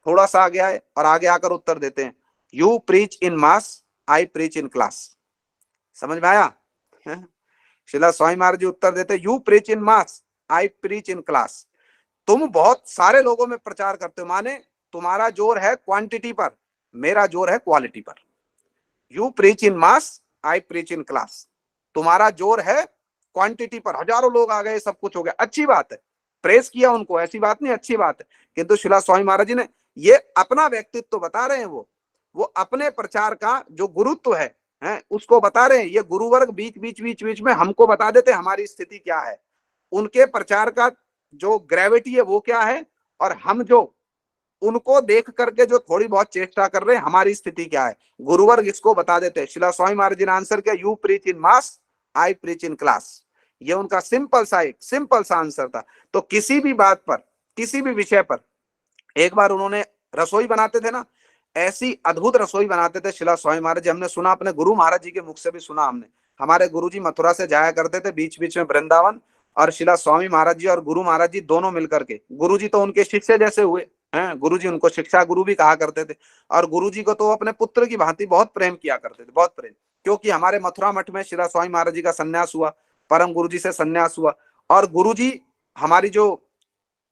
थोड़ा सा आ गया है और आगे आकर उत्तर देते हैं, you preach in mass, I preach in class. समझ में आया। शिला स्वामी महाराज जी उत्तर देते, you preach in mass, I preach in class. तुम बहुत सारे लोगों में प्रचार करते हो, माने तुम्हारा जोर है क्वांटिटी पर, मेरा जोर है क्वालिटी पर। You preach in mass, I preach in class. तुम्हारा जोर है क्वांटिटी पर, हजारों लोग आ गए, सब कुछ हो गया, अच्छी बात है, प्रेस किया उनको, ऐसी बात नहीं, अच्छी बात है। किंतु शिला स्वामी महाराज जी ने ये अपना व्यक्तित्व बता रहे हैं, वो अपने प्रचार का जो गुरुत्व है उसको बता रहे हैं। ये गुरुवर्ग बीच में हमको बता देते हमारी स्थिति क्या है, उनके प्रचार का जो ग्रेविटी है वो क्या है, और हम जो उनको देख करके जो थोड़ी बहुत चेष्टा कर रहे हैं, हमारी स्थिति क्या है, गुरुवर्ग इसको बता देते हैं। शिला स्वामी महाराज जी ने आंसर किया, you preach in mass, I preach in class. ये उनका सिंपल सा आंसर था। तो किसी भी बात पर, किसी भी विषय पर, एक बार उन्होंने रसोई बनाते थे ना, ऐसी अद्भुत रसोई बनाते थे शिला स्वामी महाराज जी। हमने सुना, अपने गुरु महाराज जी के मुख से भी सुना हमने। हमारे गुरु जी मथुरा से जाया करते थे बीच बीच में वृंदावन, और शिला स्वामी महाराज जी और गुरु महाराज जी दोनों मिलकर के, गुरु जी तो उनके शिष्य जैसे हुए हैं। गुरुजी उनको शिक्षा गुरु भी कहा करते थे, और गुरुजी को तो अपने पुत्र की भांति बहुत प्रेम किया करते थे, बहुत प्रेम। क्योंकि हमारे मथुरा मठ में श्री स्वामी महाराज जी का संन्यास हुआ, परम गुरुजी से संन्यास हुआ, और गुरुजी हमारी जो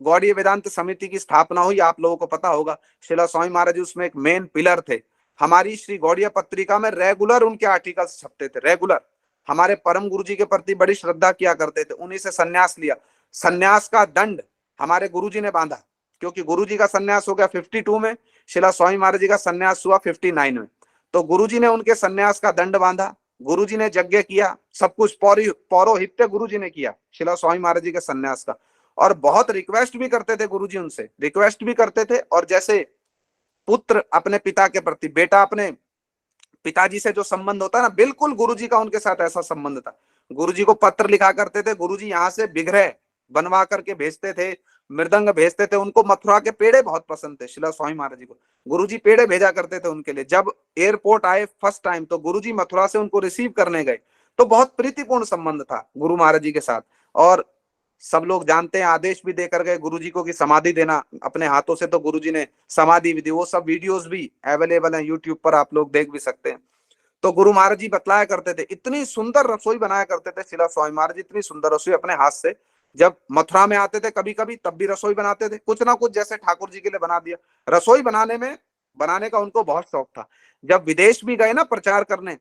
गौड़ीय वेदांत समिति की स्थापना हुई, आप लोगों को पता होगा, श्रीला स्वामी महाराज जी उसमें एक मेन पिलर थे। हमारी श्री गौड़ीय पत्रिका में रेगुलर उनके आर्टिकल्स छपते थे, रेगुलर। हमारे परम गुरुजी के प्रति बड़ी श्रद्धा किया करते थे, उन्हीं से संन्यास लिया। संन्यास का दंड हमारे गुरुजी ने बांधा, क्योंकि गुरुजी का संन्यास हो गया 52 में, श्रीला स्वामी महाराज जी का संन्यास हुआ 59 में। तो गुरुजी ने उनके संन्यास का दंड बांधा, गुरुजी ने यज्ञ किया, सब कुछ पौरोहित्य गुरुजी ने किया श्रीला स्वामी महाराज जी के संन्यास का। और बहुत रिक्वेस्ट भी करते थे गुरुजी, उनसे रिक्वेस्ट भी करते थे। और जैसे पुत्र अपने पिता के प्रति, बेटा अपने पिताजी से जो संबंध होता है ना, बिल्कुल गुरुजी का उनके साथ ऐसा संबंध था। गुरुजी को पत्र लिखा करते थे, गुरुजी यहाँ से विग्रह बनवा करके भेजते थे, मृदंग भेजते थे। उनको मथुरा के पेड़े बहुत पसंद थे श्रीला स्वामी महाराज जी को, गुरुजी पेड़े भेजा करते थे उनके लिए। जब एयरपोर्ट आए फर्स्ट टाइम, तो गुरुजी मथुरा से उनको रिसीव करने गए, तो बहुत प्रीतिपूर्ण संबंध था गुरु महाराज जी के साथ। और सब लोग जानते हैं, आदेश भी देकर गए गुरुजी को कि समाधि देना अपने हाथों से, तो गुरुजी ने समाधि विधि, वो सब वीडियोस भी अवेलेबल हैं यूट्यूब पर, आप लोग देख भी सकते हैं। तो गुरु महाराज जी बतलाया करते थे, इतनी सुंदर रसोई बनाया करते थे श्रीला स्वामी महाराज जी, इतनी सुंदर रसोई अपने हाथ से। जब मथुरा में आते थे कभी कभी, तब भी रसोई बनाते थे, कुछ ना कुछ जैसे ठाकुर जी के लिए बना दिया। रसोई बनाने का उनको बहुत शौक था। जब विदेश भी गए ना प्रचार करने,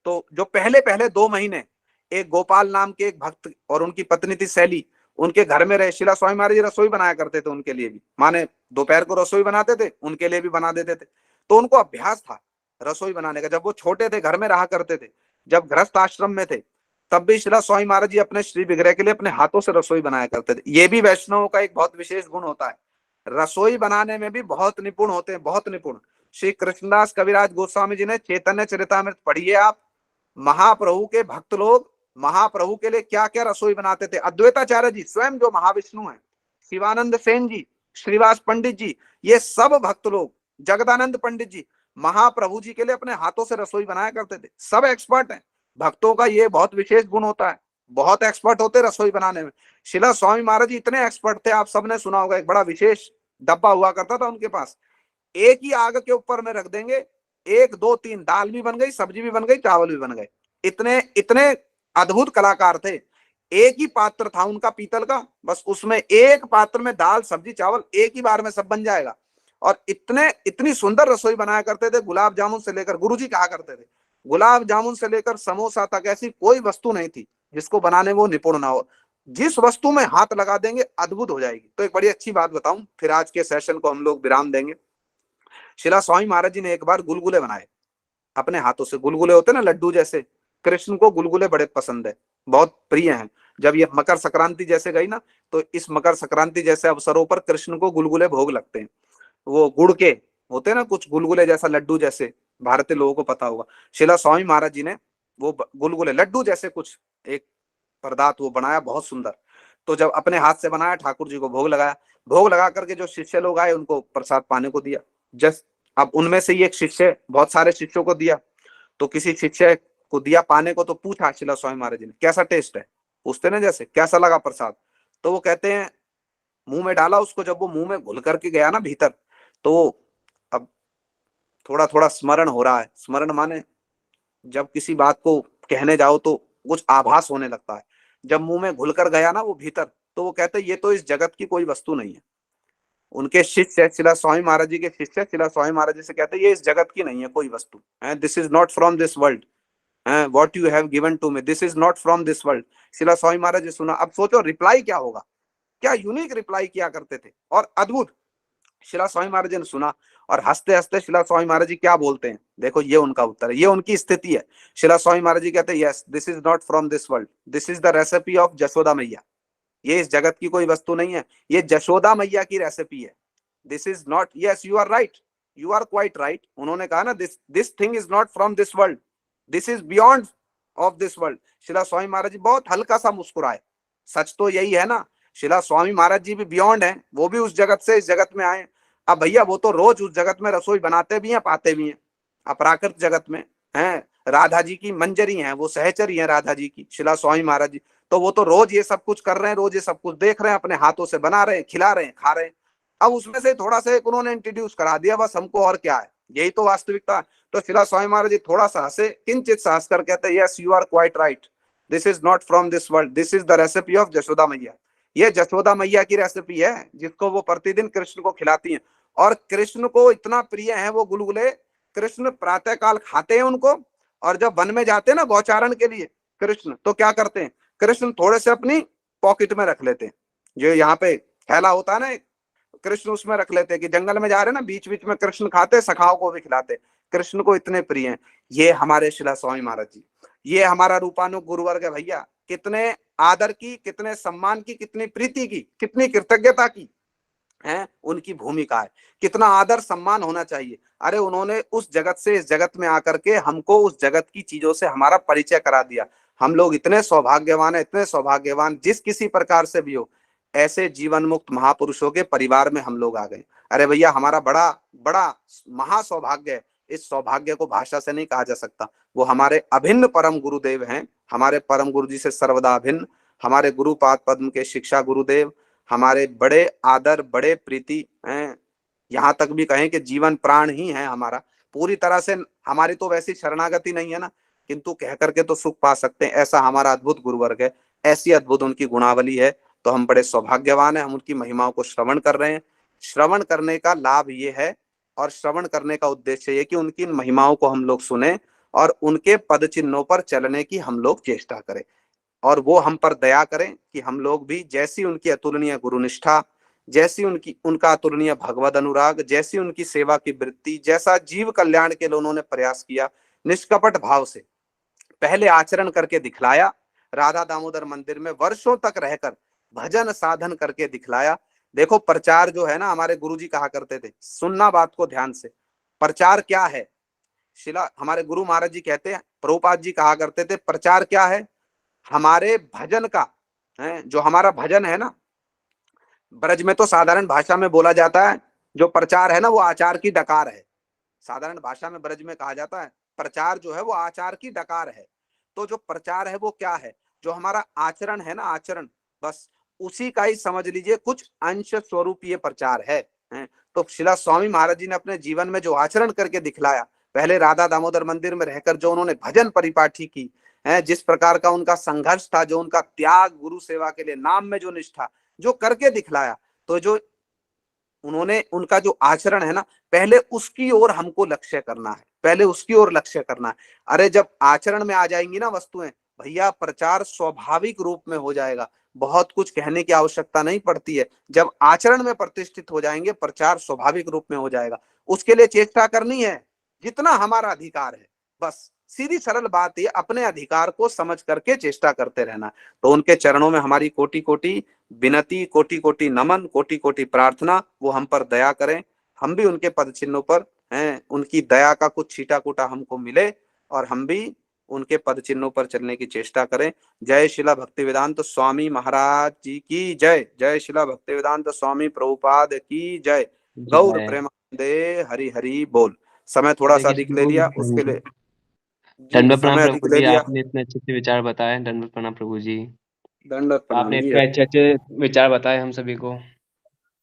तो जो पहले पहले 2 महीने एक गोपाल नाम के एक भक्त और उनकी पत्नी थी शैली, उनके घर में रहे। श्रीला स्वामी महाराज जी रसोई बनाया करते थे उनके लिए भी, माने दोपहर को रसोई बनाते थे, उनके लिए भी बना देते थे। तो उनको अभ्यास था रसोई बनाने का। जब वो छोटे थे, घर में रहा करते थे, जब गृहस्थ आश्रम में थे, तब भी श्रीला स्वामी महाराज जी अपने श्री विग्रह के लिए अपने हाथों से रसोई बनाया करते थे। ये भी वैष्णवों का एक बहुत विशेष गुण होता है, रसोई बनाने में भी बहुत निपुण होते हैं, बहुत निपुण। श्री कृष्णदास कविराज गोस्वामी जी ने चैतन्य चरितामृत पढ़िए आप, महाप्रभु के भक्त लोग महाप्रभु के लिए क्या क्या रसोई बनाते थे। अद्वैताचार्य जी स्वयं जो महाविष्णु हैं, शिवानंद सेन जी, श्रीवास पंडित जी, ये सब भक्त लोग, जगदानंद पंडित जी, महाप्रभु जी के लिए अपने हाथों से रसोई बनाया करते थे। सब एक्सपर्ट हैं, भक्तों का ये बहुत विशेष गुण होता है, बहुत एक्सपर्ट होते रसोई बनाने में। श्रीला स्वामी महाराज जी इतने एक्सपर्ट थे, आप सबने सुना होगा, एक बड़ा विशेष डब्बा हुआ करता था उनके पास, एक ही आग के ऊपर में रख देंगे, 1 2 3 दाल भी बन गई, सब्जी भी बन गई, चावल भी बन गए। इतने इतने अद्भुत कलाकार थे। एक ही पात्र था उनका पीतल का, बस उसमें एक पात्र में दाल सब्जी चावल एक ही बार में सब बन जाएगा। और इतनी सुंदर रसोई बनाया करते थे। गुलाब जामुन से लेकर, गुरुजी कहा करते थे, गुलाब जामुन से लेकर समोसा तक ऐसी कोई वस्तु नहीं थी जिसको बनाने में वो निपुण ना हो। जिस वस्तु में हाथ लगा देंगे अद्भुत हो जाएगी। तो एक बड़ी अच्छी बात बताऊं, फिर आज के सेशन को हम लोग विराम देंगे। श्रीला स्वामी महाराज जी ने एक बार गुलगुले बनाए अपने हाथों से। गुलगुले होते ना लड्डू जैसे, कृष्ण को गुलगुले बड़े पसंद है, बहुत प्रिय हैं। जब ये मकर संक्रांति जैसे गई ना, तो इस मकर संक्रांति जैसे अवसरों पर कृष्ण को गुलगुले भोग लगते हैं। वो गुड़ के होते हैं ना, कुछ गुलगुले जैसा लड्डू जैसे, भारतीय लोगों को पता होगा। श्रीला स्वामी महाराज जी ने वो गुलगुले लड्डू जैसे कुछ एक पदार्थ वो बनाया, बहुत सुंदर। तो जब अपने हाथ से बनाया, ठाकुर जी को भोग लगाया, भोग लगा करके जो शिष्य लोग आए उनको प्रसाद पाने को दिया। जस्ट अब उनमें से ही एक शिष्य बहुत सारे शिष्यों को दिया, तो किसी शिष्य को दिया पाने को, तो पूछा श्रीला स्वामी महाराज जी ने कैसा टेस्ट है, पूछते ना जैसे कैसा लगा प्रसाद। तो वो कहते हैं मुंह में डाला उसको, जब वो मुंह में घुल करके गया ना भीतर, तो अब थोड़ा थोड़ा स्मरण हो रहा है। स्मरण माने जब किसी बात को कहने जाओ तो कुछ आभास होने लगता है। जब मुंह में घुल कर गया ना वो भीतर, तो वो कहते ये तो इस जगत की कोई वस्तु नहीं है। उनके शिष्य श्रीला स्वामी महाराज जी के शिष्य श्रीला स्वामी महाराज जी से कहते ये इस जगत की नहीं है कोई वस्तु, this is not from this world, what you have given to me, this is not from this world. Srila Swami Maharaj ji सुना। अब सोचो रिप्लाई क्या होगा, क्या यूनिक रिप्लाई किया करते थे और अद्भुत। श्रीला स्वामी महाराज जी ने सुना और हंसते हंसते श्रीला स्वामी महाराज जी क्या बोलते हैं, देखो ये उनका उत्तर है, ये उनकी स्थिति है। श्रीला स्वामी महाराज जी कहते हैं yes this is not from this world, this is the recipe of Jashoda Maiya. ये इस जगत की कोई वस्तु नहीं है, ये जशोदा मैया की रेसिपी है। This is not, yes you are right, you are quite right. उन्होंने कहा ना this thing is not from this world, this is beyond of this world. Srila Swami Maharaj ji बहुत हल्का सा मुस्कुराए। सच तो यही है ना, श्रीला स्वामी महाराज जी भी बियॉन्ड हैं, वो भी उस जगत से इस जगत में आए। अब भैया वो तो रोज उस जगत में रसोई बनाते भी हैं, पाते भी हैं, अपराकृत जगत में हैं। राधा जी की मंजरी हैं, वो सहचरी हैं राधा जी की, श्रीला स्वामी महाराज जी। तो वो तो रोज ये सब कुछ कर रहे हैं, रोज ये सब कुछ देख रहे हैं, अपने हाथों से बना रहे हैं, खिला रहे हैं, खा रहे हैं। अब उसमें से थोड़ा सा एक उन्होंने इंट्रोड्यूस करा दिया, बस हमको और क्या है, यही तो वास्तविकता है। तो शिला स्वामी महाराज जी थोड़ा सा हंसे, किंचित सा हंसकर कहते हैं, yes you are quite right, this is not from this world, this is the recipe of Jashoda Maiya. ये जशोदा मैया की रेसिपी है जिसको वो प्रतिदिन कृष्ण को खिलाती हैं, और कृष्ण को इतना प्रिय है वो गुलगुले, कृष्ण प्रातः काल खाते हैं उनको, और जब वन में जाते हैं ना गौचारण के लिए कृष्ण, तो क्या करते हैं, कृष्ण थोड़े से अपनी पॉकेट में रख लेते हैं, जो यहाँ पे थैला होता है ना, कृष्ण उसमें रख लेते हैं कि जंगल में जा रहे हैं ना, बीच बीच में कृष्ण खाते, सखाओं को भी खिलाते, कृष्ण को इतने प्रिय हैं। ये हमारे शिला स्वामी महाराज जी, ये हमारा रूपानुग गुरुवर्ग है भैया, कितने आदर की, कितने सम्मान की, कितनी प्रीति की, कितनी कृतज्ञता की है उनकी भूमिका है, कितना आदर सम्मान होना चाहिए। अरे उन्होंने उस जगत से इस जगत में आकर के हमको उस जगत की चीजों से हमारा परिचय करा दिया। हम लोग इतने सौभाग्यवान है, इतने सौभाग्यवान, जिस किसी प्रकार से भी हो, ऐसे जीवन मुक्त महापुरुषों के परिवार में हम लोग आ गए। अरे भैया हमारा बड़ा बड़ा महा सौभाग्य है, इस सौभाग्य को भाषा से नहीं कहा जा सकता। वो हमारे अभिन्न परम गुरुदेव हैं, हमारे परम गुरु जी से सर्वदा अभिन्न, हमारे गुरुपाद पद्म के शिक्षा गुरुदेव, हमारे बड़े आदर, बड़े प्रीति हैं, यहाँ तक भी कहें कि जीवन प्राण ही है हमारा। पूरी तरह से हमारी तो वैसी शरणागति नहीं है ना, किंतु कह करके तो सुख पा सकते हैं, ऐसा हमारा अद्भुत गुरुवर्ग है, ऐसी अद्भुत उनकी गुणावली है। तो हम बड़े सौभाग्यवान हैं, हम उनकी महिमाओं को श्रवण कर रहे हैं। श्रवण करने का लाभ ये है, और श्रवण करने का उद्देश्य ये कि उनकी महिमाओं को हम लोग सुने और उनके पद चिन्हों पर चलने की हम लोग चेष्टा करें, और वो हम पर दया करें कि हम लोग भी जैसी उनकी अतुलनीय गुरुनिष्ठा, जैसी उनका अतुलनीय भगवद अनुराग, जैसी उनकी सेवा की वृत्ति, जैसा जीव कल्याण के लिए उन्होंने प्रयास किया, निष्कपट भाव से पहले आचरण करके दिखलाया, राधा दामोदर मंदिर में वर्षों तक रहकर भजन साधन करके दिखलाया। देखो प्रचार जो है ना, हमारे गुरुजी कहा करते थे, सुनना बात को ध्यान से, प्रचार क्या है, शिला हमारे गुरु महाराज जी कहते हैं, प्रभुपाद जी कहा करते थे, प्रचार क्या है, हमारे भजन का है, जो हमारा भजन है ना, ब्रज में तो साधारण भाषा में बोला जाता है, जो प्रचार है ना वो आचार की डकार है। साधारण भाषा में ब्रज में कहा जाता है प्रचार जो है वो आचार की डकार है। तो जो प्रचार है वो क्या है, जो हमारा आचरण है ना, आचरण, बस उसी का ही समझ लीजिए कुछ अंश स्वरूप ये प्रचार है। तो शिला स्वामी महाराज जी ने अपने जीवन में जो आचरण करके दिखलाया, पहले राधा दामोदर मंदिर में रहकर जो उन्होंने भजन परिपाठी की है, जिस प्रकार का उनका संघर्ष था, जो उनका त्याग गुरु सेवा के लिए, नाम में जो निष्ठा, जो करके दिखलाया, तो जो उन्होंने उनका जो आचरण है ना, पहले उसकी ओर हमको लक्ष्य करना है, पहले उसकी ओर लक्ष्य करना है। अरे जब आचरण में आ जाएंगी ना वस्तुएं, भैया प्रचार स्वाभाविक रूप में हो जाएगा, बहुत कुछ कहने की आवश्यकता नहीं पड़ती है। जब आचरण में प्रतिष्ठित हो जाएंगे, प्रचार स्वाभाविक रूप में हो जाएगा। उसके लिए चेष्टा करनी है जितना हमारा अधिकार है, बस सीधी सरल बात ये, अपने अधिकार को समझ करके चेष्टा करते रहना। तो उनके चरणों में हमारी कोटि कोटि विनती, कोटि कोटि नमन, कोटि कोटि प्रार्थना, वो हम पर दया करें, हम भी उनके पद चिन्हों पर हैं, उनकी दया का कुछ छीटा कूटा हमको मिले, और हम भी उनके पद चिन्हों पर चलने की चेष्टा करें। जय शिला भक्तिवेदांत स्वामी महाराज जी की जय, जय शिला भक्तिवेदांत स्वामी प्रभुपाद की जय। गौर जय। प्रेमानंदे हरि हरि बोल। समय थोड़ा सा हरे अधिक कृष्ण ले लिया, प्रभु। उसके लिए जी दंडवत प्रणाम समय प्रभु अधिक ले जी, लिया। आपने इतने अच्छे अच्छे विचार बताए। दंडवत प्रणाम प्रभु जी, दंडवत प्रणाम आपने जी। इतने अच्छे अच्छे विचार बताए हम सभी को।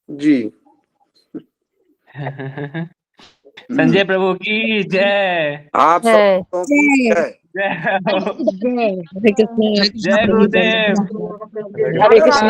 जी संजय प्रभु की जय, आप जय सबको की जय। जय हो। जय हरे कृष्ण जय गुरुदेव। हरे कृष्ण।